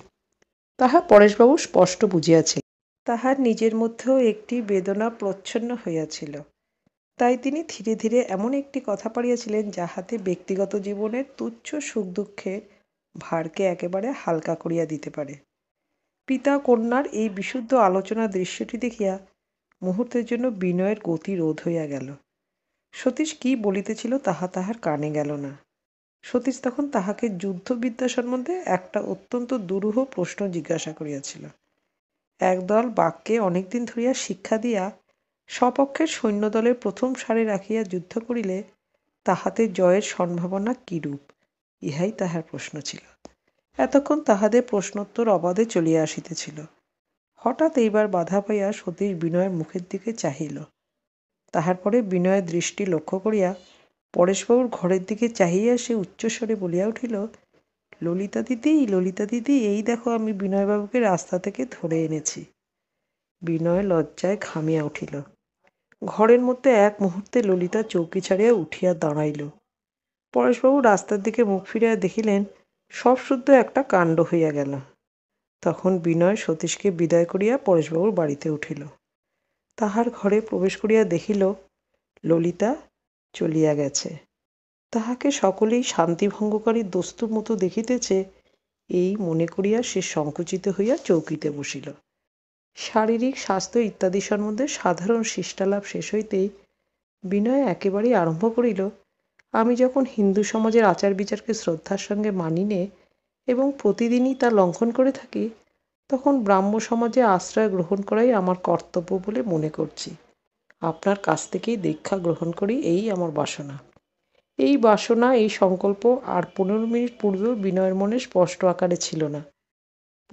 তাহা পরেশবাবু স্পষ্ট বুঝিয়াছিল। তাহার নিজের মধ্যেও একটি বেদনা প্রচ্ছন্ন হইয়াছিল। তাই তিনি ধীরে ধীরে এমন একটি কথা পাড়িয়াছিলেন, যাহাতে ব্যক্তিগত জীবনের তুচ্ছ সুখ দুঃখের ভারকে একেবারে হালকা করিয়া দিতে পারে। পিতা কন্যার এই বিশুদ্ধ আলোচনার দৃশ্যটি দেখিয়া মুহূর্তের জন্য বিনয়ের গতি রোধ হইয়া গেল। সতীশ কি বলিতেছিল তাহা তাহার কানে গেল না। সতীশ তখন তাহাকে যুদ্ধবিদ্যা সম্বন্ধে একটা অত্যন্ত দুরূহ প্রশ্ন জিজ্ঞাসা করিয়াছিল। একদল বাক্যে অনেকদিন ধরিয়া শিক্ষা দিয়া স্বপক্ষের সৈন্যদলের প্রথম সারে রাখিয়া যুদ্ধ করিলে তাহাতে জয়ের সম্ভাবনা কিরূপ, ইহাই তাহার প্রশ্ন ছিল। এতক্ষণ তাহাদের প্রশ্নোত্তর অবাধে চলিয়া আসিতেছিল। হঠাৎ এইবার বাধা পাইয়া সতীশ বিনয়ের মুখের দিকে চাহিল। তাহার পরে বিনয়ের দৃষ্টি লক্ষ্য করিয়া পরেশবাবুর ঘরের দিকে চাহিয়া সে উচ্চস্বরে বলিয়া উঠিল, ললিতা দিদি, ললিতা দিদি, এই দেখো আমি বিনয়বাবুকে রাস্তা থেকে ধরে এনেছি। বিনয় লজ্জায় ঘামিয়া উঠিল। ঘরের মধ্যে এক মুহূর্তে ললিতা চৌকি ছাড়িয়া উঠিয়া দাঁড়াইল। পরেশবাবু রাস্তার দিকে মুখ ফিরিয়া দেখিলেন, সব শুদ্ধ একটা কাণ্ড হইয়া গেল। তখন বিনয় সতীশকে বিদায় করিয়া পরেশবাবুর বাড়িতে উঠিল। তাহার ঘরে প্রবেশ করিয়া দেখিল ললিতা চলিয়া গেছে। তাহাকে সকলেই শান্তিভঙ্গকারী দস্তুর মতো দেখিতেছে, এই মনে করিয়া সে সংকুচিত হইয়া চৌকিতে বসিল। শারীরিক স্বাস্থ্য ইত্যাদি সম্বন্ধে সাধারণ শিষ্টালাপ শেষ হইতেই বিনয় একেবারেই আরম্ভ করিল, আমি যখন হিন্দু সমাজের আচার বিচারকে শ্রদ্ধার সঙ্গে মানি নে এবং প্রতিদিনই তা লঙ্ঘন করে থাকি, তখন ব্রাহ্ম সমাজে আশ্রয় গ্রহণ করাই আমার কর্তব্য বলে মনে করছি। আপনার কাছ থেকেই দীক্ষা গ্রহণ করি, এই আমার বাসনা। এই বাসনা, এই সংকল্প আর 15 মিনিট পূর্বেও বিনয়ের মনে স্পষ্ট আকারে ছিল না।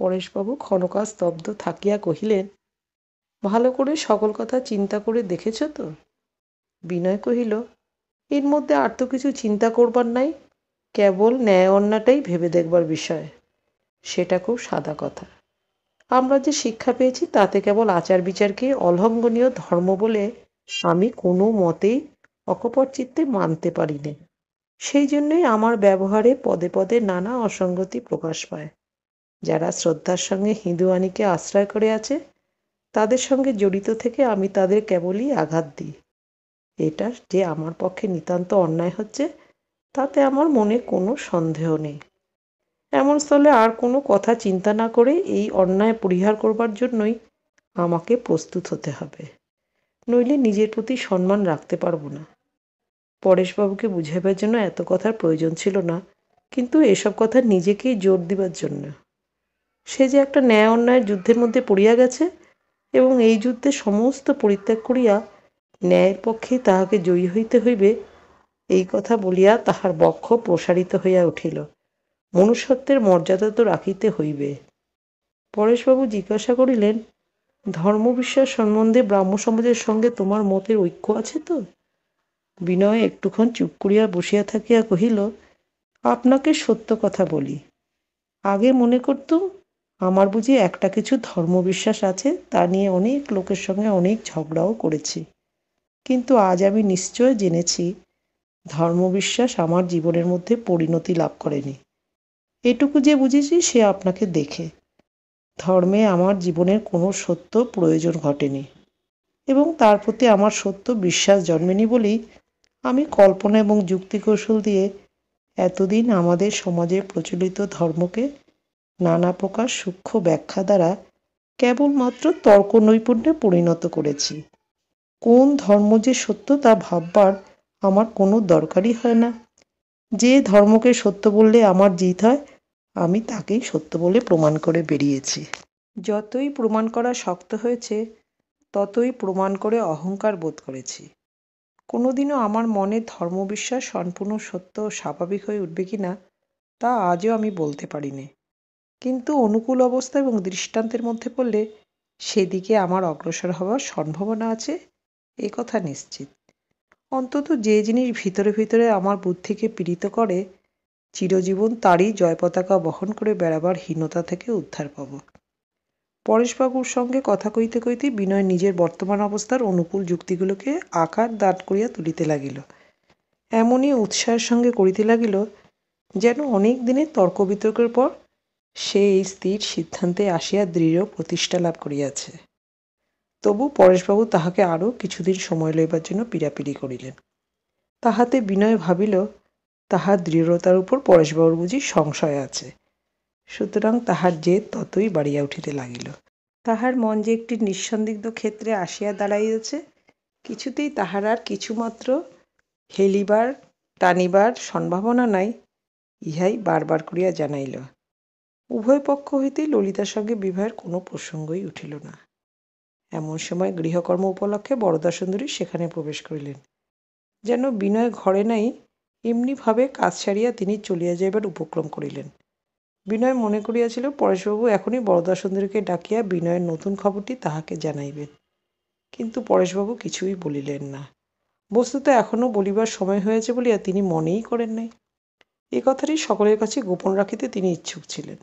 পরেশবাবু ক্ষণকাল স্তব্ধ থাকিয়া কহিলেন, ভালো করে সকল কথা চিন্তা করে দেখেছ তো? বিনয় কহিল, এর মধ্যে আর তো কিছু চিন্তা করবার নাই, কেবল ন্যায় অন্যায়টাই ভেবে দেখবার বিষয়। সেটা খুব সাদা কথা। আমরা যে শিক্ষা পেয়েছি তাতে কেবল আচার বিচারকে অলঙ্ঘনীয় ধর্ম বলে আমি কোনো মতেই অকপট চিত্তে মানতে পারি নে। সেই জন্যই আমার ব্যবহারে পদে পদে নানা অসঙ্গতি প্রকাশ পায়। যারা শ্রদ্ধার সঙ্গে হিঁদুয়ানিকে আশ্রয় করে আছে, তাদের সঙ্গে জড়িত থেকে আমি তাদের কেবলই আঘাত দিই। এটা যে আমার পক্ষে নিতান্ত অন্যায় হচ্ছে, তাতে আমার মনে কোনো সন্দেহ নেই। এমন স্থলে আর কোনো কথা চিন্তা না করে এই অন্যায় পরিহার করবার জন্যই আমাকে প্রস্তুত হতে হবে, নইলে নিজের প্রতি সম্মান রাখতে পারবো না। পরেশবাবুকে বুঝাবার জন্য এত কথার প্রয়োজন ছিল না, কিন্তু এসব কথা নিজেকেই জোর দিবার জন্য। সে যে একটা ন্যায় অন্যায়ের যুদ্ধের মধ্যে পড়িয়া গেছে এবং এই যুদ্ধে সমস্ত পরিত্যাগ করিয়া ন্যায়ের পক্ষেই তাহাকে জয়ী হইতে হইবে, এই কথা বলিয়া তাহার বক্ষ প্রসারিত হইয়া উঠিল। মনুষ্যত্বের মর্যাদা তো রাখিতে হইবে। পরেশবাবু জিজ্ঞাসা করিলেন, ধর্মবিশ্বাস সম্বন্ধে ব্রাহ্ম সমাজের সঙ্গে তোমার মতের ঐক্য আছে তো? বিনয় একটুক্ষণ চুপ করিয়া বসিয়া থাকিয়া কহিল, আপনাকে সত্য কথা বলি, আগে মনে করতুম আমার বুঝি একটা কিছু ধর্মবিশ্বাস আছে, তা নিয়ে অনেক লোকের সঙ্গে অনেক ঝগড়াও করেছি। কিন্তু আজ আমি নিশ্চয় জেনেছি ধর্মবিশ্বাস আমার জীবনের মধ্যে পরিণতি লাভ করেনি। এটুকু যে বুঝেছি সে আপনাকে দেখে। ধর্মে আমার জীবনের কোনো সত্য প্রয়োজন ঘটেনি এবং তার প্রতি আমার সত্য বিশ্বাস জন্মেনি বলেই আমি কল্পনা এবং যুক্তিকৌশল দিয়ে এতদিন আমাদের সমাজে প্রচলিত ধর্মকে নানা প্রকার সূক্ষ্ম ব্যাখ্যা দ্বারা কেবলমাত্র তর্ক নৈপুণ্যে পরিণত করেছি। কোন ধর্ম যে সত্য তা ভাববার আমার কোনো দরকারই হয় না। যে ধর্মকে সত্য বললে আমার জিত হয়, আমি তাকেই সত্য বলে প্রমাণ করে বেরিয়েছি। যতই প্রমাণ করা শক্ত হয়েছে, ততই প্রমাণ করে অহংকার বোধ করেছি। কোনোদিনও আমার মনে ধর্মবিশ্বাস সম্পূর্ণ সত্য ও স্বাভাবিক হয়ে উঠবে কিনা তা আজও আমি বলতে পারিনি। কিন্তু অনুকূল অবস্থা এবং দৃষ্টান্তের মধ্যে পড়লে সেদিকে আমার অগ্রসর হওয়ার সম্ভাবনা আছে, এ কথা নিশ্চিত। অন্তত যে জিনিস ভিতরে ভিতরে আমার বুদ্ধিকে পীড়িত করে, চিরজীবন তারই জয় পতাকা বহন করে বেড়াবার হীনতা থেকে উদ্ধার পাব। পরেশবাবুর সঙ্গে কথা কইতে কইতে বিনয় নিজের বর্তমান অবস্থার অনুকূল যুক্তিগুলোকে আকার দাঁড় করিয়া তুলিতে লাগিল। এমনই উৎসাহের সঙ্গে করিতে লাগিল যেন অনেক দিনের তর্ক বিতর্কের পর সে এই স্থির সিদ্ধান্তে আসিয়া দৃঢ় প্রতিষ্ঠা লাভ করিয়াছে। তবু পরেশবাবু তাহাকে আরও কিছুদিন সময় লইবার জন্য পীড়াপিড়ি করিলেন। তাহাতে বিনয় ভাবিল, তাহার দৃঢ়তার উপর পরেশবাবুর বুঝি সংশয় আছে। সুতরাং তাহার জেদ ততই বাড়িয়া উঠিতে লাগিল। তাহার মন যে একটি নিঃসন্দিগ্ধ ক্ষেত্রে আসিয়া দাঁড়াইয়াছে, কিছুতেই তাহার আর কিছুমাত্র হেলিবার টানিবার সম্ভাবনা নাই, ইহাই বারবার করিয়া জানাইল। উভয় পক্ষ হইতেই ললিতার সঙ্গে বিবাহের কোনো প্রসঙ্গই উঠিল না। এমন সময় গৃহকর্ম উপলক্ষে বরদাসুন্দরী সেখানে প্রবেশ করিলেন। যেন বিনয় ঘরে নাই, এমনিভাবে কাজ সারিয়া তিনি চলিয়া যাইবার উপক্রম করিলেন। বিনয় মনে করিয়াছিল পরেশবাবু এখনই বরদাসুন্দরীকে ডাকিয়া বিনয়ের নতুন খবরটি তাহাকে জানাইবেন। কিন্তু পরেশবাবু কিছুই বলিলেন না। বস্তুত এখনও বলিবার সময় হয়েছে বলিয়া তিনি মনেই করেন নাই। এ কথাটি সকলের কাছে গোপন রাখিতে তিনি ইচ্ছুক ছিলেন।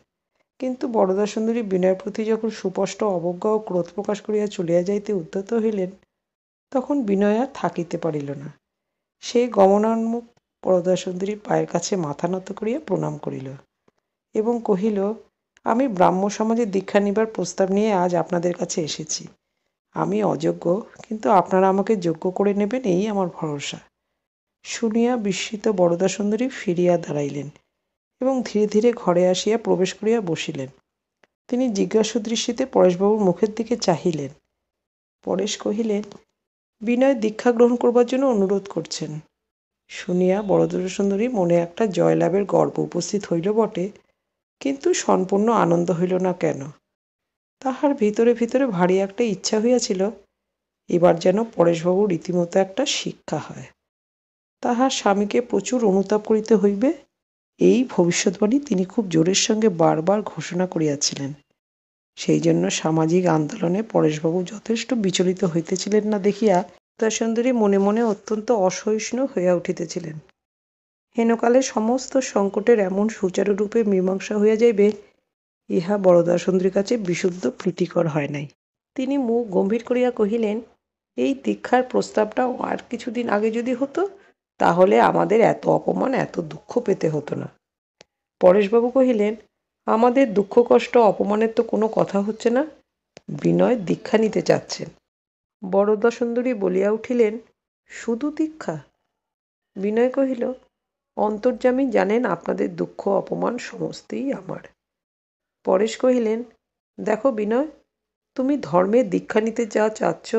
কিন্তু বরদাসুন্দরী বিনয়ের প্রতি যখন সুস্পষ্ট অবজ্ঞা ও ক্রোধ প্রকাশ করিয়া চলিয়া যাইতে উদ্যত হইলেন, তখন বিনয় আর থাকিতে পারিল না। সে গমনোন্মুখ বরদাসুন্দরীর পায়ের কাছে মাথা নত করিয়া প্রণাম করিল এবং কহিল, আমি ব্রাহ্ম সমাজে দীক্ষা নিবার প্রস্তাব নিয়ে আজ আপনাদের কাছে এসেছি। আমি অযোগ্য, কিন্তু আপনারা আমাকে যোগ্য করে নেবেন, এই আমার ভরসা। শুনিয়া বিস্মিত বরদাসুন্দরী ফিরিয়া দাঁড়াইলেন এবং ধীরে ধীরে ঘরে আসিয়া প্রবেশ করিয়া বসিলেন। তিনি জিজ্ঞাসু দৃষ্টিতে পরেশবাবুর মুখের দিকে চাহিলেন। পরেশ কহিলেন, বিনয় দীক্ষা গ্রহণ করবার জন্য অনুরোধ করছেন। শুনিয়া বরদাসুন্দরী মনে একটা জয়লাভের গর্ব উপস্থিত হইল বটে, কিন্তু সম্পূর্ণ আনন্দ হইল না কেন। তাহার ভিতরে ভিতরে ভারী একটা ইচ্ছা হইয়াছিল এবার যেন পরেশবাবু রীতিমতো একটা শিক্ষা হয়। তাহার স্বামীকে প্রচুর অনুতাপ করিতে হইবে, এই ভবিষ্যৎবাণী তিনি খুব জোরের সঙ্গে বারবার ঘোষণা করিয়াছিলেন। সেই জন্য সামাজিক আন্দোলনে পরেশবাবু যথেষ্ট বিচলিত হইতেছিলেন না দেখিয়া সুন্দরী মনে মনে অত্যন্ত অসহিষ্ণু হইয়া উঠিতেছিলেন। হেনকালে সমস্ত সংকটের এমন সুচারুরূপে মীমাংসা হইয়া যাইবে, ইহা বরদাসুন্দরীর কাছে বিশুদ্ধ প্রীতিকর হয় নাই। তিনি মুখ গম্ভীর করিয়া কহিলেন, এই দীক্ষার প্রস্তাবটাও আর কিছুদিন আগে যদি হতো, তাহলে আমাদের এত অপমান এত দুঃখ পেতে হতো না। পরেশবাবু কহিলেন, আমাদের দুঃখ কষ্ট অপমানের তো কোনো কথা হচ্ছে না। বিনয় দীক্ষা নিতে চাচ্ছেন। বরদাসুন্দরী বলিয়া উঠিলেন, শুধু দীক্ষা? বিনয় কহিল, অন্তর্যামী জানেন আপনাদের দুঃখ অপমান সমস্তই আমার। পরেশ কহিলেন, দেখো বিনয়, তুমি ধর্মের দীক্ষা নিতে যা চাচ্ছ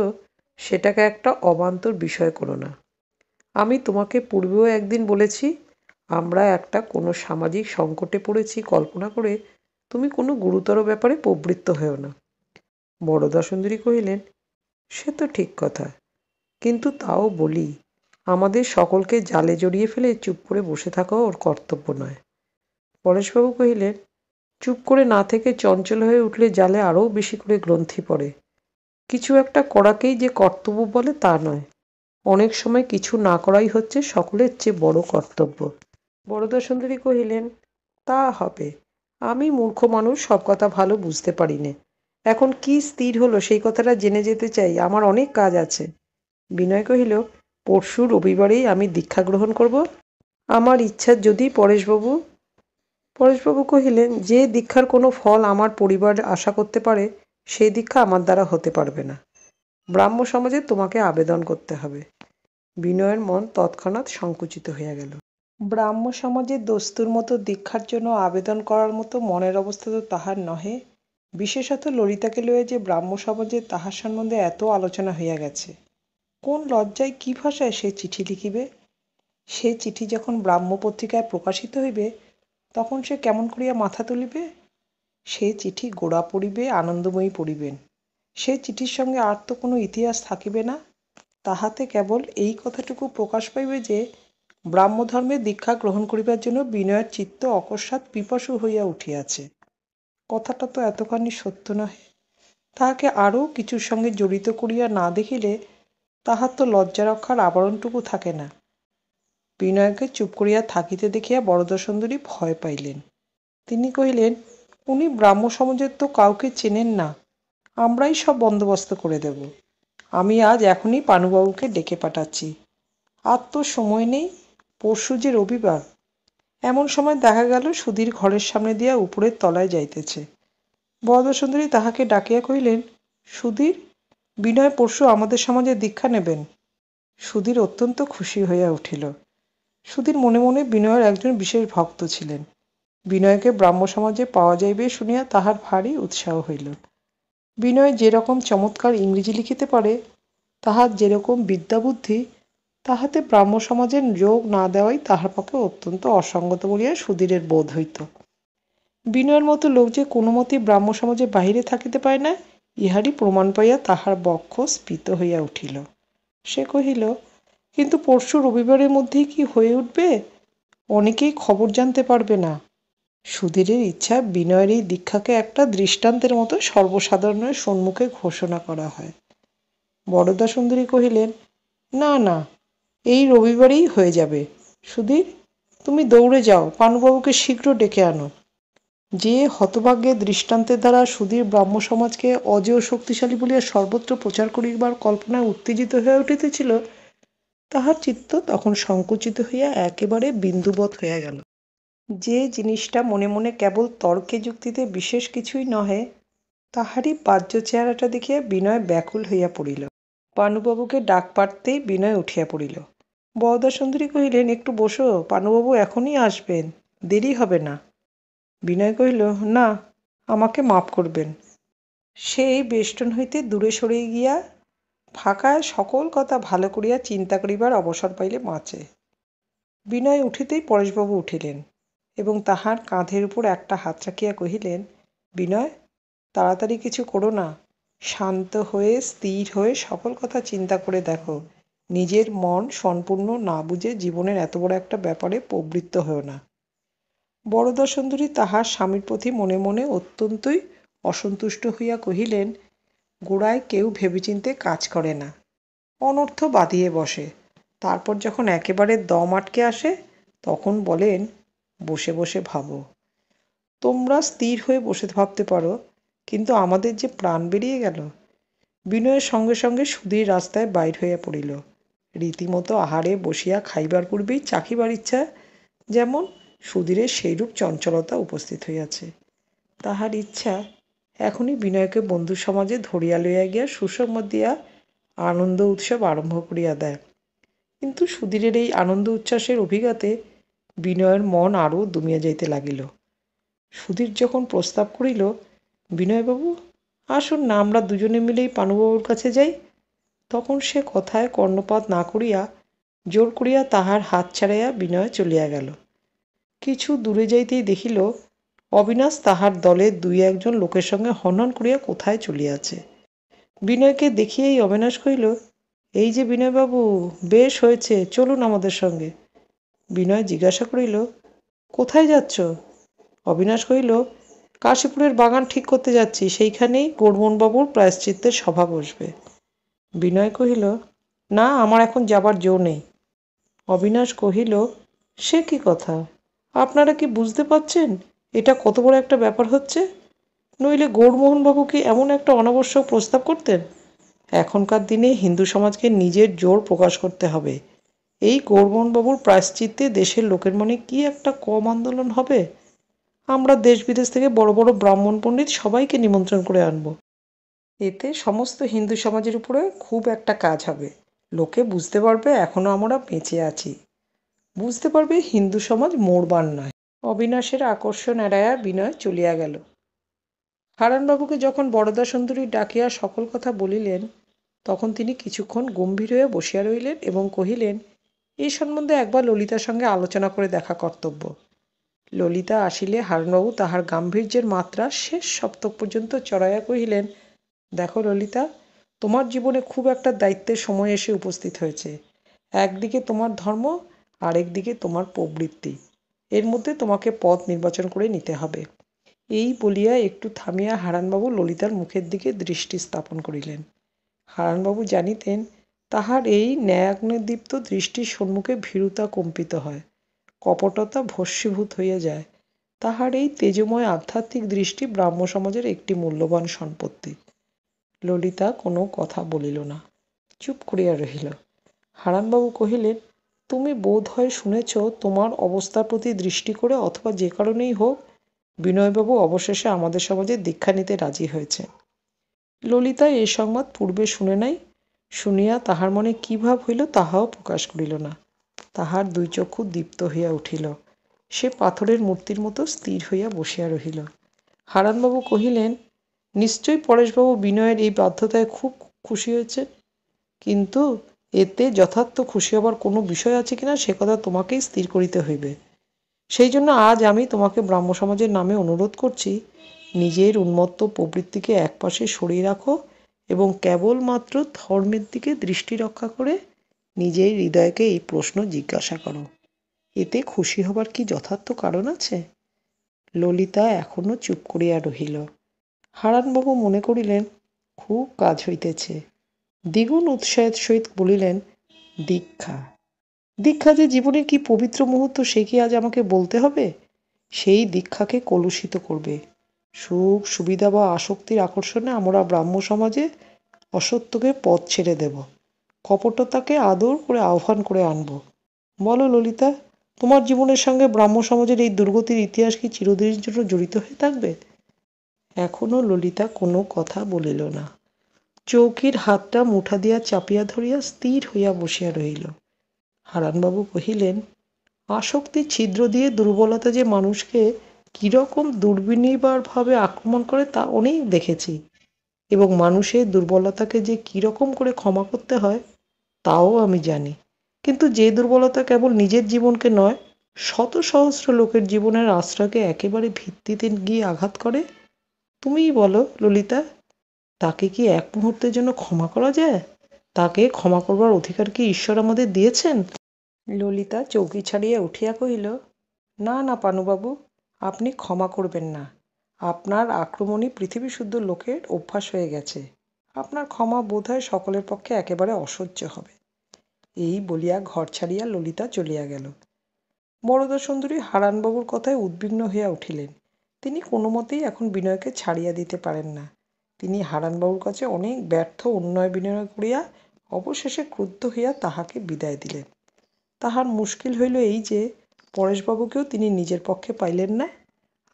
সেটাকে একটা অবান্তর বিষয় করো না। আমি তোমাকে পূর্বেও একদিন বলেছি, আমরা একটা কোনো সামাজিক সংকটে পড়েছি কল্পনা করে তুমি কোনো গুরুতর ব্যাপারে প্রবৃত্ত হও না। বরদাসুন্দরী কহিলেন, সে তো ঠিক কথা, কিন্তু তাও বলি, আমাদের সকলকে জালে জড়িয়ে ফেলে চুপ করে বসে থাকা ওর কর্তব্য নয়। পরেশবাবু কহিলেন, চুপ করে না থেকে চঞ্চল হয়ে উঠলে জালে আরও বেশি করে গ্রন্থি পড়ে। কিছু একটা করাকেই যে কর্তব্য বলে তা নয়, অনেক সময় কিছু না করাই হচ্ছে সকলের চেয়ে বড় কর্তব্য। বরদাসুন্দরী কহিলেন, তা হবে, আমি মূর্খ মানুষ, সব কথা ভালো বুঝতে পারি নে। এখন কি স্থির হলো সেই কথাটা জেনে যেতে চাই, আমার অনেক কাজ আছে। বিনয় কহিল, পরশু রবিবারেই আমি দীক্ষা গ্রহণ করব। আমার ইচ্ছা যদি পরেশবাবু কহিলেন, যে দীক্ষার কোনো ফল আমার পরিবার আশা করতে পারে সেই দীক্ষা আমার দ্বারা হতে পারবে না। ব্রাহ্ম সমাজে তোমাকে আবেদন করতে হবে। বিনয়ের মন তৎক্ষণাৎ সংকুচিত হইয়া গেল। ব্রাহ্ম সমাজের দস্তুর মতো দীক্ষার জন্য আবেদন করার মতো মনের অবস্থা তো তাহার নহে। বিশেষত ললিতাকে লইয়া যে ব্রাহ্ম সমাজে তাহার সম্বন্ধে এত আলোচনা হইয়া গেছে, কোন লজ্জায় কি ভাষায় সে চিঠি লিখিবে? সে চিঠি যখন ব্রাহ্ম পত্রিকায় প্রকাশিত হইবে, তখন সে কেমন করিয়া মাথা তুলিবে? সে চিঠি গোড়া পড়িবে, আনন্দময়ী পড়িবেন। সে চিঠির সঙ্গে আর তো কোনো ইতিহাস থাকিবে না। তাহাতে কেবল এই কথাটুকু প্রকাশ পাইবে যে ব্রাহ্মধর্মে দীক্ষা গ্রহণ করিবার জন্য বিনয়ের চিত্ত অকস্মাৎ পিপাসু হইয়া উঠিয়াছে। কথাটা তো এতখানি সত্য নহে। তাহাকে আরও কিছুর সঙ্গে জড়িত করিয়া না দেখিলে তাহার তো লজ্জা রক্ষার আবরণটুকু থাকে না। বিনয়কে চুপ করিয়া থাকিতে দেখিয়া বরদাসুন্দরী ভয় পাইলেন। তিনি কহিলেন, উনি ব্রাহ্ম সমাজের তো কাউকে চেনেন না, আমরাই সব বন্দোবস্ত করে দেব। আমি আজ এখনই পানুবাবুকে ডেকে পাঠাচ্ছি। আর তো সময় নেই, পরশু যে রবিবার। এমন সময় দেখা গেল সুধীর ঘরের সামনে দিয়া উপরের তলায় যাইতেছে। বরদাসুন্দরী তাহাকে ডাকিয়া কহিলেন, সুধীর, বিনয় পরশু আমাদের সমাজে দীক্ষা নেবেন। সুধীর অত্যন্ত খুশি হইয়া উঠিল। সুধীর মনে মনে বিনয়ের একজন বিশেষ ভক্ত ছিলেন। বিনয়কে ব্রাহ্ম সমাজে পাওয়া যাইবে শুনিয়া তাহার ভারী উৎসাহ হইল। বিনয় যেরকম চমৎকার ইংরেজি লিখিতে পারে, তাহার যেরকম বিদ্যাবুদ্ধি, তাহাতে ব্রাহ্ম সমাজের যোগ না দেওয়াই তাহার পক্ষে অত্যন্ত অসঙ্গত বলিয়া সুধীরের বোধ হইত। বিনয়ের মতো লোক যে কোনো মতেই ব্রাহ্ম সমাজে বাহিরে থাকিতে পারে না, ইহারই প্রমাণ পাইয়া তাহার বক্ষ স্ফীত হইয়া উঠিল। সে কহিল, কিন্তু পরশু রবিবারের মধ্যেই কি হয়ে উঠবে? অনেকেই খবর জানতে পারবে না। সুধীরের ইচ্ছা বিনয়ের এই দীক্ষাকে একটা দৃষ্টান্তের মতো সর্বসাধারণের সম্মুখে ঘোষণা করা হয়। বরদাসুন্দরী কহিলেন, না না, এই রবিবারেই হয়ে যাবে। সুধীর, তুমি দৌড়ে যাও, পানুবাবুকে শীঘ্র ডেকে আনো। যে হতভাগ্যের দৃষ্টান্তের দ্বারা সুধীর ব্রাহ্ম সমাজকে অজেয় শক্তিশালী বলিয়া সর্বত্র প্রচার করিবার কল্পনায় উত্তেজিত হইয়া উঠিতেছিল, তাহার চিত্ত তখন সংকুচিত হইয়া একেবারে বিন্দুবৎ হইয়া গেল। যে জিনিসটা মনে মনে কেবল তর্কে যুক্তিতে বিশেষ কিছুই নহে, তাহারই বাহ্য চেহারাটা দেখিয়া বিনয় ব্যাকুল হইয়া পড়িল। পানুবাবুকে ডাক পাড়তেই বিনয় উঠিয়া পড়িল। বরদাসুন্দরী কহিলেন, একটু বসো, পানুবাবু এখনই আসবেন, দেরি হবে না। বিনয় কহিল, না, আমাকে মাপ করবেন। সেই বেষ্টন হইতে দূরে সরিয়া গিয়া ফাঁকায় সকল কথা ভালো করিয়া চিন্তা করিবার অবসর পাইলে বাঁচে। বিনয় উঠিতেই পরেশবাবু উঠিলেন এবং তাহার কাঁধের উপর একটা হাত রাখিয়া কহিলেন, বিনয়, তাড়াতাড়ি কিছু করো না, শান্ত হয়ে স্থির হয়ে সকল কথা চিন্তা করে দেখো। নিজের মন সম্পূর্ণ না বুঝে জীবনের এত বড় একটা ব্যাপারে প্রবৃত্ত হও না। বরদাসুন্দরী তাহার স্বামীর প্রতি মনে মনে অত্যন্তই অসন্তুষ্ট হইয়া কহিলেন, গোড়ায় কেউ ভেবেচিন্তে কাজ করে না, অনর্থ বাঁধিয়ে বসে, তারপর যখন একেবারে দম আটকে আসে তখন বলেন বসে বসে ভাবো। তোমরা স্থির হয়ে বসে ভাবতে পারো, কিন্তু আমাদের যে প্রাণ বেরিয়ে গেল। বিনয়ের সঙ্গে সঙ্গে সুধীর রাস্তায় বাইর হইয়া পড়িল। রীতিমতো আহারে বসিয়া খাইবার পূর্বেই চাখিবার ইচ্ছা যেমন, সুধীরের সেইরূপ চঞ্চলতা উপস্থিত হইয়াছে। তাহার ইচ্ছা এখনই বিনয়কে বন্ধু সমাজে ধরিয়া লইয়া গিয়া সুসংবাদ দিয়া আনন্দ উৎসব আরম্ভ করিয়া দেয়। কিন্তু সুধীরের এই আনন্দ উচ্ছ্বাসের অভিঘাতে বিনয়ের মন আরও দমিয়া যাইতে লাগিল। সুধীর যখন প্রস্তাব করিল, বিনয়বাবু আসুন না, আমরা দুজনে মিলেই পানুবাবুর কাছে যাই, তখন সে কথায় কর্ণপাত না করিয়া জোর করিয়া তাহার হাত ছাড়াইয়া বিনয় চলিয়া গেল। কিছু দূরে যাইতেই দেখিল অবিনাশ তাহার দলের দুই একজন লোকের সঙ্গে হনহন করিয়া কোথায় চলিয়াছে। বিনয়কে দেখিয়াই অবিনাশ কহিল, এই যে বিনয়বাবু, বেশ হয়েছে, চলুন আমাদের সঙ্গে। বিনয় জিজ্ঞাসা করিল, কোথায় যাচ্ছ? অবিনাশ কহিল, কাশীপুরের বাগান ঠিক করতে যাচ্ছি, সেইখানেই গৌরমোহনবাবুর প্রায়শ্চিত্তের সভা বসবে। বিনয় কহিল, না, আমার এখন যাবার জো নেই। অবিনাশ কহিল, সে কি কথা? আপনারা কি বুঝতে পারছেন এটা কত বড় একটা ব্যাপার হচ্ছে? নইলে গৌরমোহনবাবু কি এমন একটা অনাবশ্যক প্রস্তাব করতেন? এখনকার দিনে হিন্দু সমাজকে নিজের জোর প্রকাশ করতে হবে। এই গৌরমোহনবাবুর প্রায়শ্চিত্তে দেশের লোকের মনে কি একটা কম আন্দোলন হবে। আমরা দেশ বিদেশ থেকে বড় বড় ব্রাহ্মণ পণ্ডিত সবাইকে নিমন্ত্রণ করে আনব। এতে সমস্ত হিন্দু সমাজের উপরে খুব একটা কাজ হবে। লোকে বুঝতে পারবে এখনো আমরা বেঁচে আছি, বুঝতে পারবে হিন্দু সমাজ মরবার নয়। অবিনাশের আকর্ষণ এড়াইয়া বিনয় চলিয়া গেল। হারানবাবুকে যখন বরদাসুন্দরী ডাকিয়া সকল কথা বলিলেন, তখন তিনি কিছুক্ষণ গম্ভীর হয়ে বসিয়া রইলেন এবং কহিলেন, এই সম্বন্ধে একবার ললিতার সঙ্গে আলোচনা করে দেখা কর্তব্য। ললিতা আসিলে হারানবাবু তাহার গাম্ভীর্যের মাত্রা শেষ সপ্তক পর্যন্ত চড়াইয়া কহিলেন, দেখো ললিতা, তোমার জীবনে খুব একটা দায়িত্বের সময় এসে উপস্থিত হয়েছে। একদিকে তোমার ধর্ম, আরেকদিকে তোমার প্রবৃত্তি, এর মধ্যে তোমাকে পথ নির্বাচন করে নিতে হবে। এই বলিয়া একটু থামিয়া হারানবাবু ললিতার মুখের দিকে দৃষ্টি স্থাপন করিলেন। হারানবাবু জানিতেন তাহার এই ন্যায়াগ্নিদীপ্ত দৃষ্টির সম্মুখে ভীরুতা কম্পিত হয়, কপটতা ভস্মীভূত হইয়া যায়। তাহার এই তেজময় আধ্যাত্মিক দৃষ্টি ব্রাহ্ম সমাজের একটি মূল্যবান সম্পত্তি। ললিতা কোনো কথা বলিল না, চুপ করিয়া রহিল। হারানবাবু কহিলেন, তুমি বোধ হয় শুনেছ তোমার অবস্থার প্রতি দৃষ্টি করে অথবা যে কারণেই হোক বিনয়বাবু অবশেষে আমাদের সমাজে দীক্ষা নিতে রাজি হয়েছে। ললিতা এ সংবাদ পূর্বে শুনে নাই। শুনিয়া তাহার মনে কী ভাব হইল তাহাও প্রকাশ করিল না। তাহার দুই চক্ষু দীপ্ত হইয়া উঠিল। সে পাথরের মূর্তির মতো স্থির হইয়া বসিয়া রহিল। হারানবাবু কহিলেন, নিশ্চয়ই পরেশবাবু বিনয়ের এই বাধ্যতায় খুব খুশি হয়েছে, কিন্তু এতে যথার্থ খুশি হবার কোনো বিষয় আছে কিনা সে কথা তোমাকেই স্থির করিতে হইবে। সেই জন্য আজ আমি তোমাকে ব্রাহ্ম সমাজের নামে অনুরোধ করছি, নিজের উন্মত্ত প্রবৃত্তিকে একপাশে সরিয়ে রাখো এবং কেবলমাত্র ধর্মের দিকে দৃষ্টি রক্ষা করে নিজের হৃদয়কে এই প্রশ্ন জিজ্ঞাসা করো, এতে খুশি হবার কি যথার্থ কারণ আছে? ললিতা এখনো চুপ করিয়া রহিল। হারানবাবু মনে করিলেন খুব কাজ হইতেছে। দ্বিগুণ উৎসাহের সহিত বলিলেন, দীক্ষা দীক্ষা যে জীবনের কি পবিত্র মুহূর্ত সে কি আজ আমাকে বলতে হবে? সেই দীক্ষাকে কলুষিত করবে। সুখ সুবিধা বা আসক্তির আকর্ষণে আমরা ব্রাহ্ম সমাজে অসত্যকে পথ ছেড়ে দেব, কপটতাকে আদর করে আহ্বান করে আনব। বলো ললিতা, তোমার জীবনের সঙ্গে ব্রাহ্ম সমাজের এই দুর্গতির ইতিহাস কি চিরদিনের জন্য জড়িত হয়ে থাকবে? এখনো ললিতা কোনো কথা বলিল না। চৌকির হাতটা মুঠা দিয়া চাপিয়া ধরিয়া স্থির হইয়া বসিয়া রহিল। হারানবাবু কহিলেন, আসক্তির ছিদ্র দিয়ে দুর্বলতা যে মানুষকে কিরকম দুর্বিনিবারভাবে আক্রমণ করে তা অনেক দেখেছি, এবং মানুষের দুর্বলতাকে যে কিরকম করে ক্ষমা করতে হয় তাও আমি জানি। কিন্তু যে দুর্বলতা কেবল নিজের জীবনকে নয়, শত সহস্র লোকের জীবনের আশ্রয়কে একেবারে ভিত্তিতে গিয়ে আঘাত করে, তুমিই বলো ললিতা, তাকে কি এক মুহূর্তের জন্য ক্ষমা করা যায়? তাকে ক্ষমা করবার অধিকার কি ঈশ্বর আমাদের দিয়েছেন? ললিতা চৌকি ছাড়িয়া উঠিয়া কহিল, না না পানুবাবু, আপনি ক্ষমা করবেন না। আপনার আক্রমণই পৃথিবীশুদ্ধ লোকের অভ্যাস হয়ে গেছে। আপনার ক্ষমা বোধ হয় সকলের পক্ষে একেবারে অসহ্য হবে। এই বলিয়া ঘর ছাড়িয়া ললিতা চলিয়া গেল। বরদাসুন্দরী হারানবাবুর কথায় উদ্বিগ্ন হইয়া উঠিলেন। তিনি কোনো মতেই এখন বিনয়কে ছাড়িয়া দিতে পারেন না। তিনি হারানবাবুর কাছে অনেক ব্যর্থ উন্নয় বিনয় করিয়া অবশেষে ক্রুদ্ধ হইয়া তাহাকে বিদায় দিলেন। তাহার মুশকিল হইল এই যে, পরেশবাবুকেও তিনি নিজের পক্ষে পাইলেন না,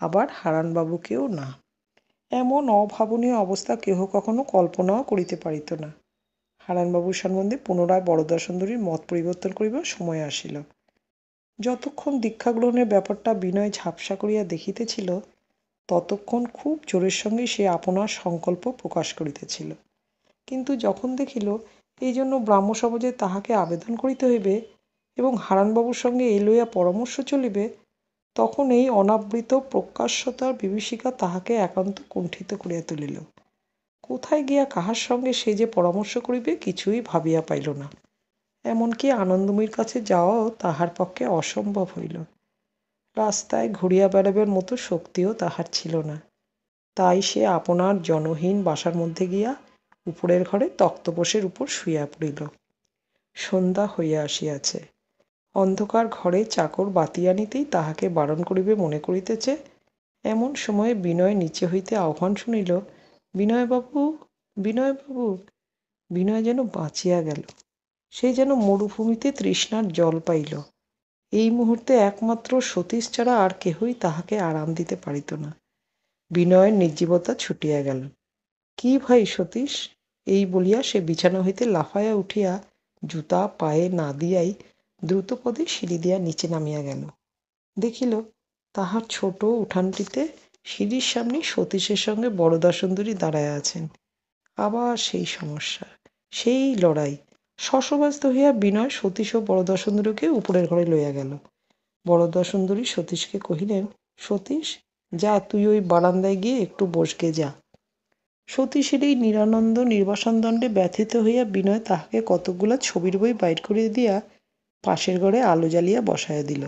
আবার হারানবাবুকেও না। এমন অভাবনীয় অবস্থা কেহ কখনো কল্পনাও করিতে পারিত না। হারানবাবুর সম্বন্ধে পুনরায় বরদাসুন্দরীর মত পরিবর্তন করিবার সময় আসিল। যতক্ষণ দীক্ষা গ্রহণের ব্যাপারটা বিনয় ঝাপসা করিয়া দেখিতেছিল, ততক্ষণ খুব জোরের সঙ্গে সে আপনার সংকল্প প্রকাশ করিতেছিল। কিন্তু যখন দেখিল এই জন্য ব্রাহ্মসমাজে তাহাকে আবেদন করিতে হইবে এবং হারানবাবুর সঙ্গে এই লইয়া পরামর্শ চলিবে, তখন এই অনাবৃত প্রকাশ্যতার বিভীষিকা তাহাকে একান্ত কুণ্ঠিত করিয়া তুলিল। কোথায় গিয়া কাহার সঙ্গে সে যে পরামর্শ করিবে কিছুই ভাবিয়া পাইল না। এমনকি আনন্দময়ীর কাছে যাওয়াও তাহার পক্ষে অসম্ভব হইল। রাস্তায় ঘুরিয়া বেড়াবার মতো শক্তিও তাহার ছিল না। তাই সে আপনার জনহীন বাসার মধ্যে গিয়া উপরের ঘরে তক্তপোশের উপর শুইয়া পড়িল। সন্ধ্যা হইয়া আসিয়াছে। অন্ধকার ঘরে চাকর বাতি আনিতেই তাহাকে বারণ করিবে মনে করিতেছে। এমন সময়ে বিনয় নিচে হইতে আহ্বান শুনিল, বিনয়বাবু, বিনয়বাবু। বিনয় যেন বাঁচিয়া গেল। সে যেন মরুভূমিতে তৃষ্ণার জল পাইল। এই মুহূর্তে একমাত্র সতীশ ছাড়া আর কেহই তাহাকে আরাম দিতে পারিত না। বিনয়ের নির্জীবতা ছুটিয়া গেল। কি ভাই সতীশ, এই বলিয়া সে বিছানা হইতে লাফাইয়া উঠিয়া জুতা পায়ে না দিয়াই দ্রুতপদে সিঁড়ি দিয়া নিচে নামিয়া গেল। দেখিল তাহার ছোট উঠানটিতে সিঁড়ির সামনে সতীশের সঙ্গে বরদাসুন্দরী দাঁড়াইয়া আছেন। আবার সেই সমস্যা, সেই লড়াই। শশব্যস্ত হইয়া বিনয় সতীশ ও বরদাসুন্দরীকে উপরের ঘরে লইয়া গেল। বরদাসুন্দরী সতীশকে কহিলেন, সতীশ, যা তুই ওই বারান্দায় গিয়ে একটু বসগে যা। সতীশের এই নিরানন্দ নির্বাসন দণ্ডে ব্যথিত হইয়া বিনয় তাহাকে কতকগুলা ছবির বই বাইর করিয়া দিয়া পাশের ঘরে আলো জ্বালিয়া বসাইয়া দিল।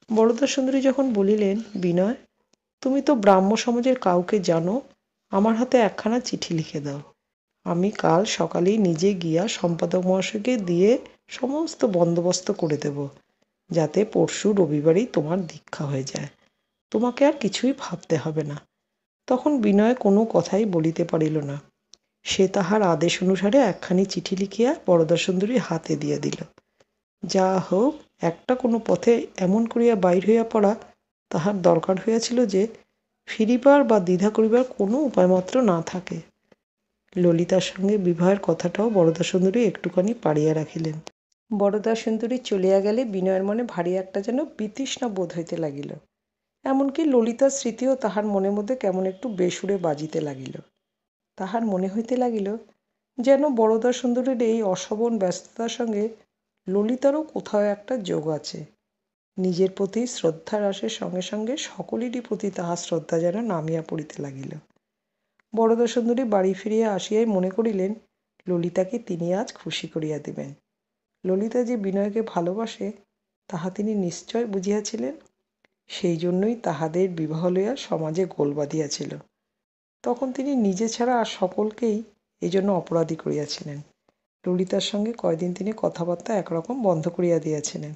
বরদাসুন্দরী যখন বলিলেন, বিনয়, তুমি তো ব্রাহ্ম সমাজের কাউকে জানো, আমার হাতে একখানা চিঠি লিখে দাও। আমি কাল সকালেই নিজে গিয়া সম্পাদক মহাশয়কে দিয়ে সমস্ত বন্দোবস্ত করে দেব, যাতে পরশু রবিবারেই তোমার দীক্ষা হয়ে যায়। তোমাকে আর কিছুই ভাবতে হবে না। তখন বিনয় কোনো কথাই বলিতে পারিল না। সে তাহার আদেশ অনুসারে একখানি চিঠি লিখিয়া বরদাসুন্দরীর হাতে দিয়া দিল। যা হোক, একটা কোনো পথে এমন করিয়া বাইর হইয়া পড়া তাহার দরকার হইয়াছিল যে ফিরিবার বা দ্বিধা করিবার কোনো উপায়মাত্র না থাকে। ললিতার সঙ্গে বিবাহের কথাটাও বরদাসুন্দরী একটুখানি পাড়িয়া রাখিলেন। বরদাসুন্দরী চলিয়া গেলে বিনয়ের মনে ভারী একটা যেন বিতৃষ্ণা বোধ হইতে লাগিল। এমনকি ললিতার স্মৃতিও তাহার মনের মধ্যে কেমন একটু বেসুরে বাজিতে লাগিল। তাহার মনে হইতে লাগিল যেন বরদাসুন্দরীর এই অশোভন ব্যস্ততার সঙ্গে ললিতারও কোথাও একটা যোগ আছে। নিজের প্রতি শ্রদ্ধা হ্রাসের সঙ্গে সঙ্গে সকলেরই প্রতি তাহার শ্রদ্ধা যেন নামিয়া পড়িতে লাগিল। বরদাসুন্দরী বাড়ি ফিরিয়া আসিয়াই মনে করিলেন ললিতাকে তিনি আজ খুশি করিয়া দিবেন। ললিতা যে বিনয়কে ভালোবাসে তাহা তিনি নিশ্চয় বুঝিয়াছিলেন। সেই জন্যই তাহাদের বিবাহ লইয়া সমাজে গোল বাঁধিয়াছিল। তখন তিনি নিজে ছাড়া আর সকলকেই এই জন্য অপরাধী করিয়াছিলেন। ললিতার সঙ্গে কয়দিন তিনি কথাবার্তা একরকম বন্ধ করিয়া দিয়াছিলেন।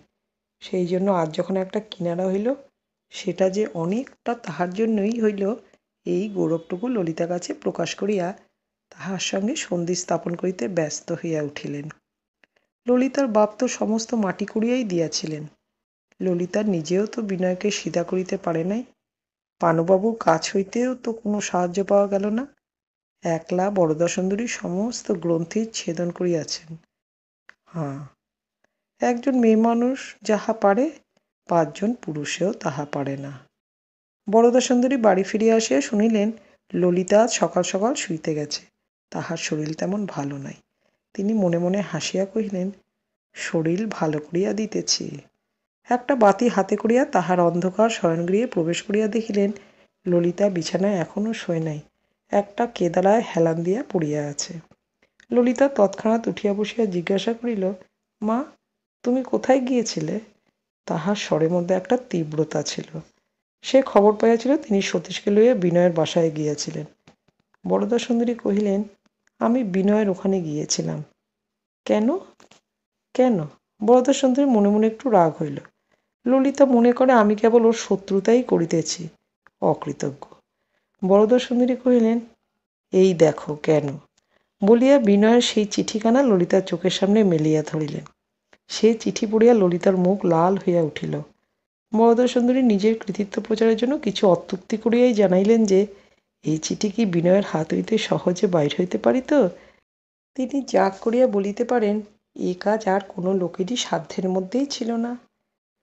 সেই জন্য আজ যখন একটা কিনারা হইল, সেটা যে অনেকটা তাহার জন্যই হইল, এই গৌরবটুকু ললিতার কাছে প্রকাশ করিয়া তাহার সঙ্গে সন্ধি স্থাপন করিতে ব্যস্ত হইয়া উঠিলেন। ললিতার বাপ তো সমস্ত মাটি করিয়াই দিয়াছিলেন। ললিতা নিজেও তো বিনয়কে সিধা করিতে পারে নাই। পানুবাবুর কাছ হইতেও তো কোনো সাহায্য পাওয়া গেল না। একলা বরদাসুন্দরী সমস্ত গ্রন্থির ছেদন করিয়াছেন। একজন মেয়ে মানুষ যাহা পারে, 5 জন পুরুষেও তাহা পারে না। বরদাসুন্দরী বাড়ি ফিরিয়া আসিয়া শুনিলেন ললিতা আজ সকাল সকাল শুইতে গেছে। তাহার শরীর তেমন ভালো নাই। তিনি মনে মনে হাসিয়া কহিলেন, শরীর ভালো করিয়া দিতেছি। একটা বাতি হাতে করিয়া তাহার অন্ধকার শয়নগৃহে প্রবেশ করিয়া দেখিলেন ললিতা বিছানায় এখনো শোয় নাই, একটা কেদারায় হেলান দিয়া পড়িয়া আছে। ললিতা তৎক্ষণাৎ উঠিয়া বসিয়া জিজ্ঞাসা করিল, মা, তুমি কোথায় গিয়েছিলে? তাহার স্বরের মধ্যে একটা তীব্রতা ছিল। সে খবর পাইয়াছিল তিনি সতীশকে লইয়া বিনয়ের বাসায় গিয়াছিলেন। বরদা সুন্দরী কহিলেন, আমি বিনয়ের ওখানে গিয়েছিলাম। কেন? কেন? বরদা সুন্দরী মনে মনে একটু রাগ হইল। ললিতা মনে করে আমি কেবল ওর শত্রুতাই করিতেছি, অকৃতজ্ঞ। বরদা সুন্দরী কহিলেন, এই দেখো কেন, বলিয়া বিনয়ের সেই চিঠিখানা ললিতার চোখের সামনে মেলিয়া ধরিলেন। সে চিঠি পড়িয়া ললিতার মুখ লাল হইয়া উঠিল। বরদা সুন্দরী নিজের কৃতিত্ব প্রচারের জন্য কিছু অত্যুক্তি করিয়াই জানাইলেন যে এই চিঠি কি বিনয়ের হাত হইতে সহজে বাইর হইতে পারিত? তিনি জাগ করিয়া বলিতে পারেন, এ কাজ আর কোনো লোকেরই সাধ্যের মধ্যেই ছিল না।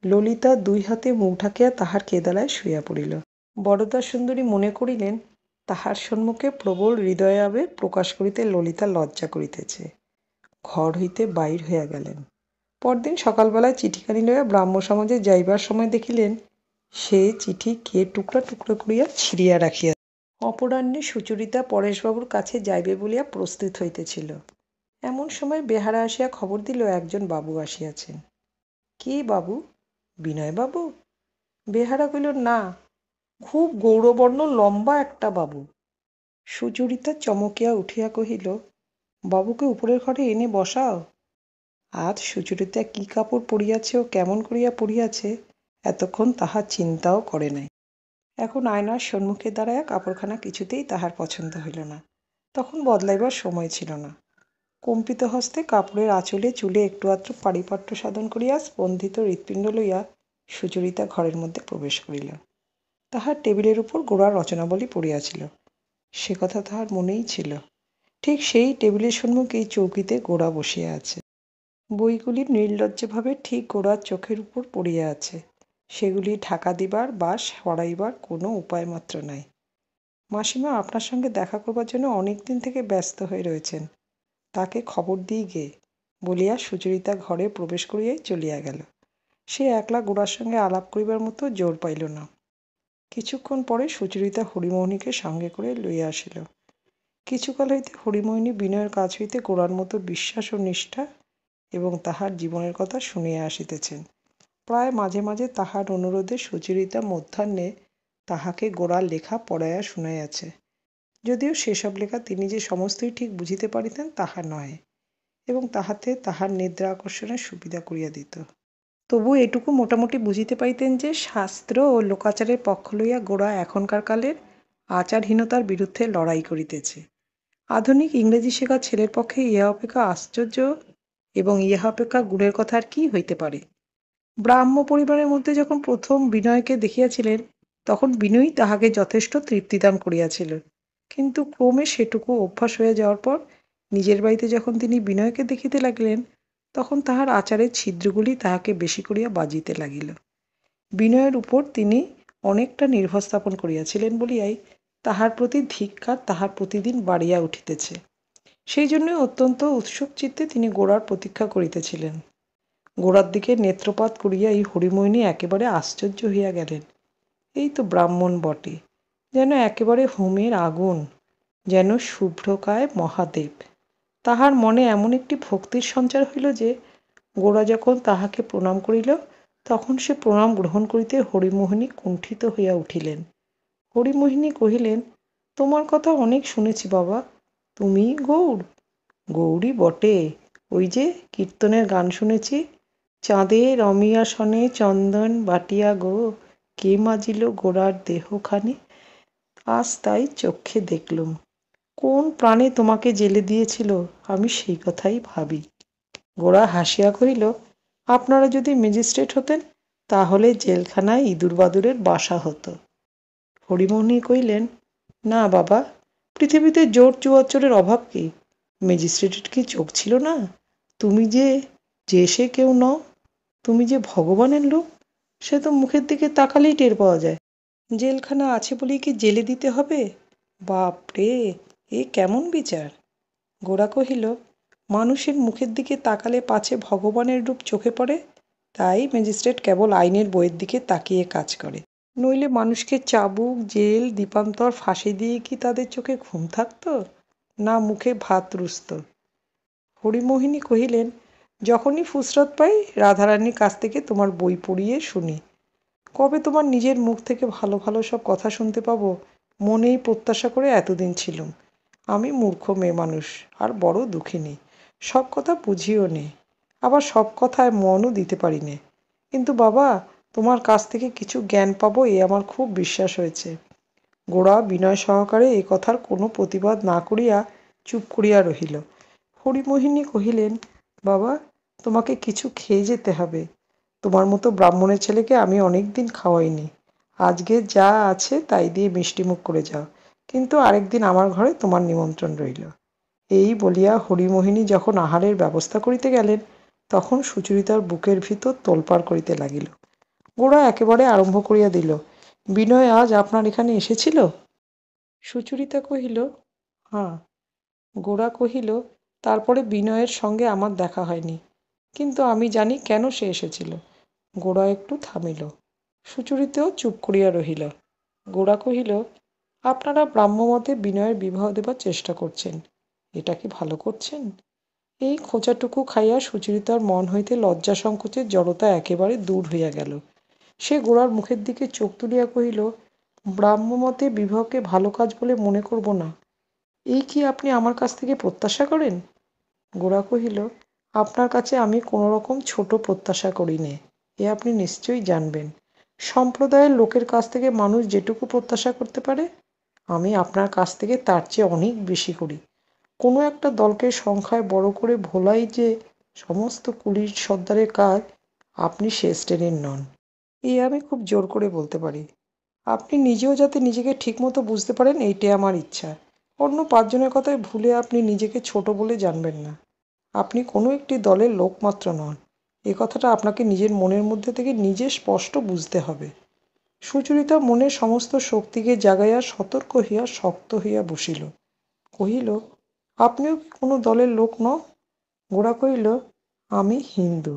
ললিতা দুই হাতে মুখ ঢাকিয়া তাহার কেদারায় শুইয়া পড়িল। বরদা সুন্দরী মনে করিলেন তাহার সম্মুখে প্রবল হৃদয়াবেগ প্রকাশ করিতে ললিতা লজ্জা করিতেছে। ঘর হইতে বাহির হইয়া গেলেন। পরদিন সকালবেলায় চিঠিখানি লইয়া ব্রাহ্ম সমাজে যাইবার সময় দেখিলেন সে চিঠি কে টুকরা টুকরা করিয়া ছিঁড়িয়া রাখিয়া। অপরাহ্নে সুচরিতা পরেশবাবুর কাছে যাইবে বলিয়া প্রস্তুত হইতেছিল। এমন সময় বেহারা আসিয়া খবর দিল একজন বাবু আসিয়াছেন। কে বাবু? বিনয়বাবু? বেহারা কহিল, না, খুব গৌরবর্ণ লম্বা একটা বাবু। সুচরিতা চমকিয়া উঠিয়া কহিল, বাবুকে উপরের ঘরে এনে বসাও। আজ সুচরিতা কি কাপড় পরিয়াছে ও কেমন করিয়া পরিয়াছে এতক্ষণ তাহার চিন্তাও করে নাই। এখন আয়নার সম্মুখে দাঁড়াইয়া কাপড়খানা কিছুতেই তাহার পছন্দ হইল না। তখন বদলাইবার সময় ছিল না। কম্পিত হস্তে কাপড়ের আঁচলে চুলে একটু আধটু পারিপাট্য সাধন করিয়া স্পন্দিত হৃৎপিণ্ড লইয়া সুচরিতা ঘরের মধ্যে প্রবেশ করিল। তাহার টেবিলের উপর গোরার রচনাবলী পড়িয়াছিল। সে কথা তাহার মনেই ছিল। ঠিক সেই টেবিলের সম্মুখেই চৌকিতে গোরা বসিয়া আছে। বইগুলি নির্লজ্জভাবে ঠিক গোরার চোখের উপর পড়িয়া আছে। সেগুলি ঢাকা দিবার বা সরাইবার কোনো উপায় মাত্র নাই। মাসিমা আপনার সঙ্গে দেখা করবার জন্য অনেক দিন থেকে ব্যস্ত হয়ে রয়েছেন, তাকে খবর দিই গে, বলিয়া সুচরিতা ঘরে প্রবেশ করিয়াই চলিয়া গেল। সে একলা গোরার সঙ্গে আলাপ করিবার মতো জোর পাইল না। কিছুক্ষণ পরে সুচরিতা হরিমোহিনীকে সঙ্গে করে লইয়া আসিল। কিছুকাল হইতে হরিমোহিনী বিনয়ের কাছ হইতে গোরার মতো বিশ্বাস ও নিষ্ঠা এবং তাহার জীবনের কথা শুনিয়া আসিতেছেন। প্রায় মাঝে মাঝে তাহার অনুরোধে সুচরিতা মধ্যাহ্নে তাহাকে গোরার লেখা পড়াইয়া শুনাইয়াছে। যদিও সেসব লেখা তিনি যে সমস্তই ঠিক বুঝিতে পারিতেন তাহা নয়, এবং তাহাতে তাহার নিদ্রা আকর্ষণের সুবিধা করিয়া দিত। তবু এটুকু মোটামুটি বুঝিতে পাইতেন যে শাস্ত্র ও লোকাচারের পক্ষ লইয়া গোরা এখনকার কালের আচারহীনতার বিরুদ্ধে লড়াই করিতেছে। আধুনিক ইংরেজি শেখা ছেলের পক্ষে ইহা অপেক্ষা আশ্চর্য এবং ইহা অপেক্ষা গুণের কথা আর কি হইতে পারে। ব্রাহ্ম পরিবারের মধ্যে যখন প্রথম বিনয়কে দেখিয়াছিলেন তখন বিনয়ই তাহাকে যথেষ্ট তৃপ্তিদান করিয়াছিল, কিন্তু ক্রমে সেটুকু অভ্যাস হইয়া যাওয়ার পর নিজের বাড়িতে যখন তিনি বিনয়কে দেখিতে লাগিলেন তখন তাহার আচারের ছিদ্রগুলি তাহাকে বেশি করিয়া বাজিতে লাগিল। বিনয়ের উপর তিনি অনেকটা নির্ভর স্থাপন করিয়াছিলেন বলিয়াই তাহার প্রতি ধিক্কার তাহার প্রতিদিন বাড়িয়া উঠিতেছে। সেই জন্যই অত্যন্ত উৎসুক চিত্তে তিনি গোরার প্রতীক্ষা করিতেছিলেন। গোরার দিকে নেত্রপাত করিয়াই হরিমোহিনী একেবারে আশ্চর্য হইয়া গেলেন। এই তো ব্রাহ্মণ বটে, যেন একেবারে হোমের আগুন, যেন শুভ্রকায় মহাদেব। তাহার মনে এমন একটি ভক্তির সঞ্চার হইল যে গোরা যখন তাহাকে প্রণাম করিল তখন সে প্রণাম গ্রহণ করিতে হরিমোহিনী কুণ্ঠিত হইয়া উঠিলেন। হরিমোহিনী কহিলেন, তোমার কথা অনেক শুনেছি বাবা, তুমি গৌর? গৌরী বটে, ওই যে কীর্তনের গান শুনেছি, চাঁদের অমিয়াসনে চন্দন বাটিয়া গো, কে মাজিল গোরার দেহখানি, আজ তাই চক্ষে দেখলুম। কোন প্রাণে তোমাকে জেলে দিয়েছিল আমি সেই কথাই ভাবি। গোরা হাসিয়া কহিল, আপনারা যদি ম্যাজিস্ট্রেট হতেন তাহলে জেলখানায় ইঁদুর বাদুরের বাসা হতো। হরিমোহিনী কহিলেন, না বাবা, পৃথিবীতে জোর চুয়াচোরের অভাব কি? ম্যাজিস্ট্রেটের কি চোখ ছিল না? তুমি যে সে কেউ নও, তুমি যে ভগবানের লোক সে তো মুখের দিকে তাকালেই টের পাওয়া যায়। জেলখানা আছে বলেই কি জেলে দিতে হবে? বাপরে, এ কেমন বিচার! গোরা কহিল, মানুষের মুখের দিকে তাকালে পাছে ভগবানের রূপ চোখে পড়ে, তাই ম্যাজিস্ট্রেট কেবল আইনের বইয়ের দিকে তাকিয়ে কাজ করে। নইলে মানুষকে চাবুক, জেল, দ্বীপান্তর, ফাঁসি দিয়ে কি তাদের চোখে ঘুম থাকত, না মুখে ভাত রুচত? হরিমোহিনী কহিলেন, যখনই ফুরসত পাই রাধারানীর কাছ থেকে তোমার বই পড়িয়ে শুনি। কবে তোমার নিজের মুখ থেকে ভালো ভালো সব কথা শুনতে পাবো মনেই প্রত্যাশা করে এতদিন ছিলুম। আমি মূর্খ মেয়ে মানুষ, আর বড় দুঃখিনী। সব কথা বুঝিও নে, আবার সব কথায় মনও দিতে পারি নে। কিন্তু বাবা, তোমার কাছ থেকে কিছু জ্ঞান পাবো এ আমার খুব বিশ্বাস হয়েছে। গোরা বিনয় সহকারে এ কথার কোনো প্রতিবাদ না করিয়া চুপ করিয়া রহিল। হরিমোহিনী কহিলেন, বাবা, তোমাকে কিছু খেয়ে যেতে হবে। তোমার মতো ব্রাহ্মণের ছেলেকে আমি অনেক দিন খাওয়াইনি। আজকে যা আছে তাই দিয়ে মিষ্টিমুখ করে যাও, কিন্তু আরেকদিন আমার ঘরে তোমার নিমন্ত্রণ রইল। এই বলিয়া হরিমোহিনী যখন আহারের ব্যবস্থা করিতে গেলেন, তখন সুচরিতার বুকের ভিতর তোলপাড় করিতে লাগিল। গোরা একেবারে আরম্ভ করিয়া দিল, বিনয় আজ আপনার এখানে এসেছিল? সুচরিতা কহিল, হাঁ। গোরা কহিল, তারপরে বিনয়ের সঙ্গে আমার দেখা হয়নি, কিন্তু আমি জানি কেন সে এসেছিল। গোরা একটু থামিল। সুচরিতাও চুপ করিয়া রহিল। গোরা কহিল, আপনারা ব্রাহ্মমতে বিনয়ের বিবাহ দেবার চেষ্টা করছেন, এটা কি ভালো করছেন? এই খোঁচাটুকু খাইয়া সুচরিতার মন হইতে লজ্জা সংকোচের জড়তা একেবারে দূর হইয়া গেল। সে গোরার মুখের দিকে চোখ তুলিয়া কহিল, ব্রাহ্মমতে বিবাহকে ভালো কাজ বলে মনে করব না, এই কি আপনি আমার কাছ থেকে প্রত্যাশা করেন? গোরা কহিল, আপনার কাছে আমি কোনো রকম ছোট প্রত্যাশা করি নে, এ আপনি নিশ্চয়ই জানবেন। সম্প্রদায়ের লোকের কাছ থেকে মানুষ যেটুকু প্রত্যাশা করতে পারে, আমি আপনার কাছ থেকে তার চেয়ে অনেক বেশি করি। কোনো একটা দলকে সংখ্যায় বড় করে ভোলাই যে সমস্ত কুলির সর্দারের কাজ, আপনি সে শ্রেণীর নন, এ আমি খুব জোর করে বলতে পারি। আপনি নিজেও যাতে নিজেকে ঠিকমতো বুঝতে পারেন, এইটাই আমার ইচ্ছা। অন্য পাঁচজনের কথায় ভুলে আপনি নিজেকে ছোট বলে জানবেন না। আপনি কোনো একটি দলের লোক মাত্র নন, এ কথাটা আপনাকে নিজের মনের মধ্যে থেকে নিজে স্পষ্ট বুঝতে হবে। সুচরিতা মনের সমস্ত শক্তিকে জাগাইয়া সতর্ক হইয়া শক্ত হইয়া বসিল। কহিল, আপনিও কি কোনো দলের লোক নন? গোরা কহিল, আমি হিন্দু।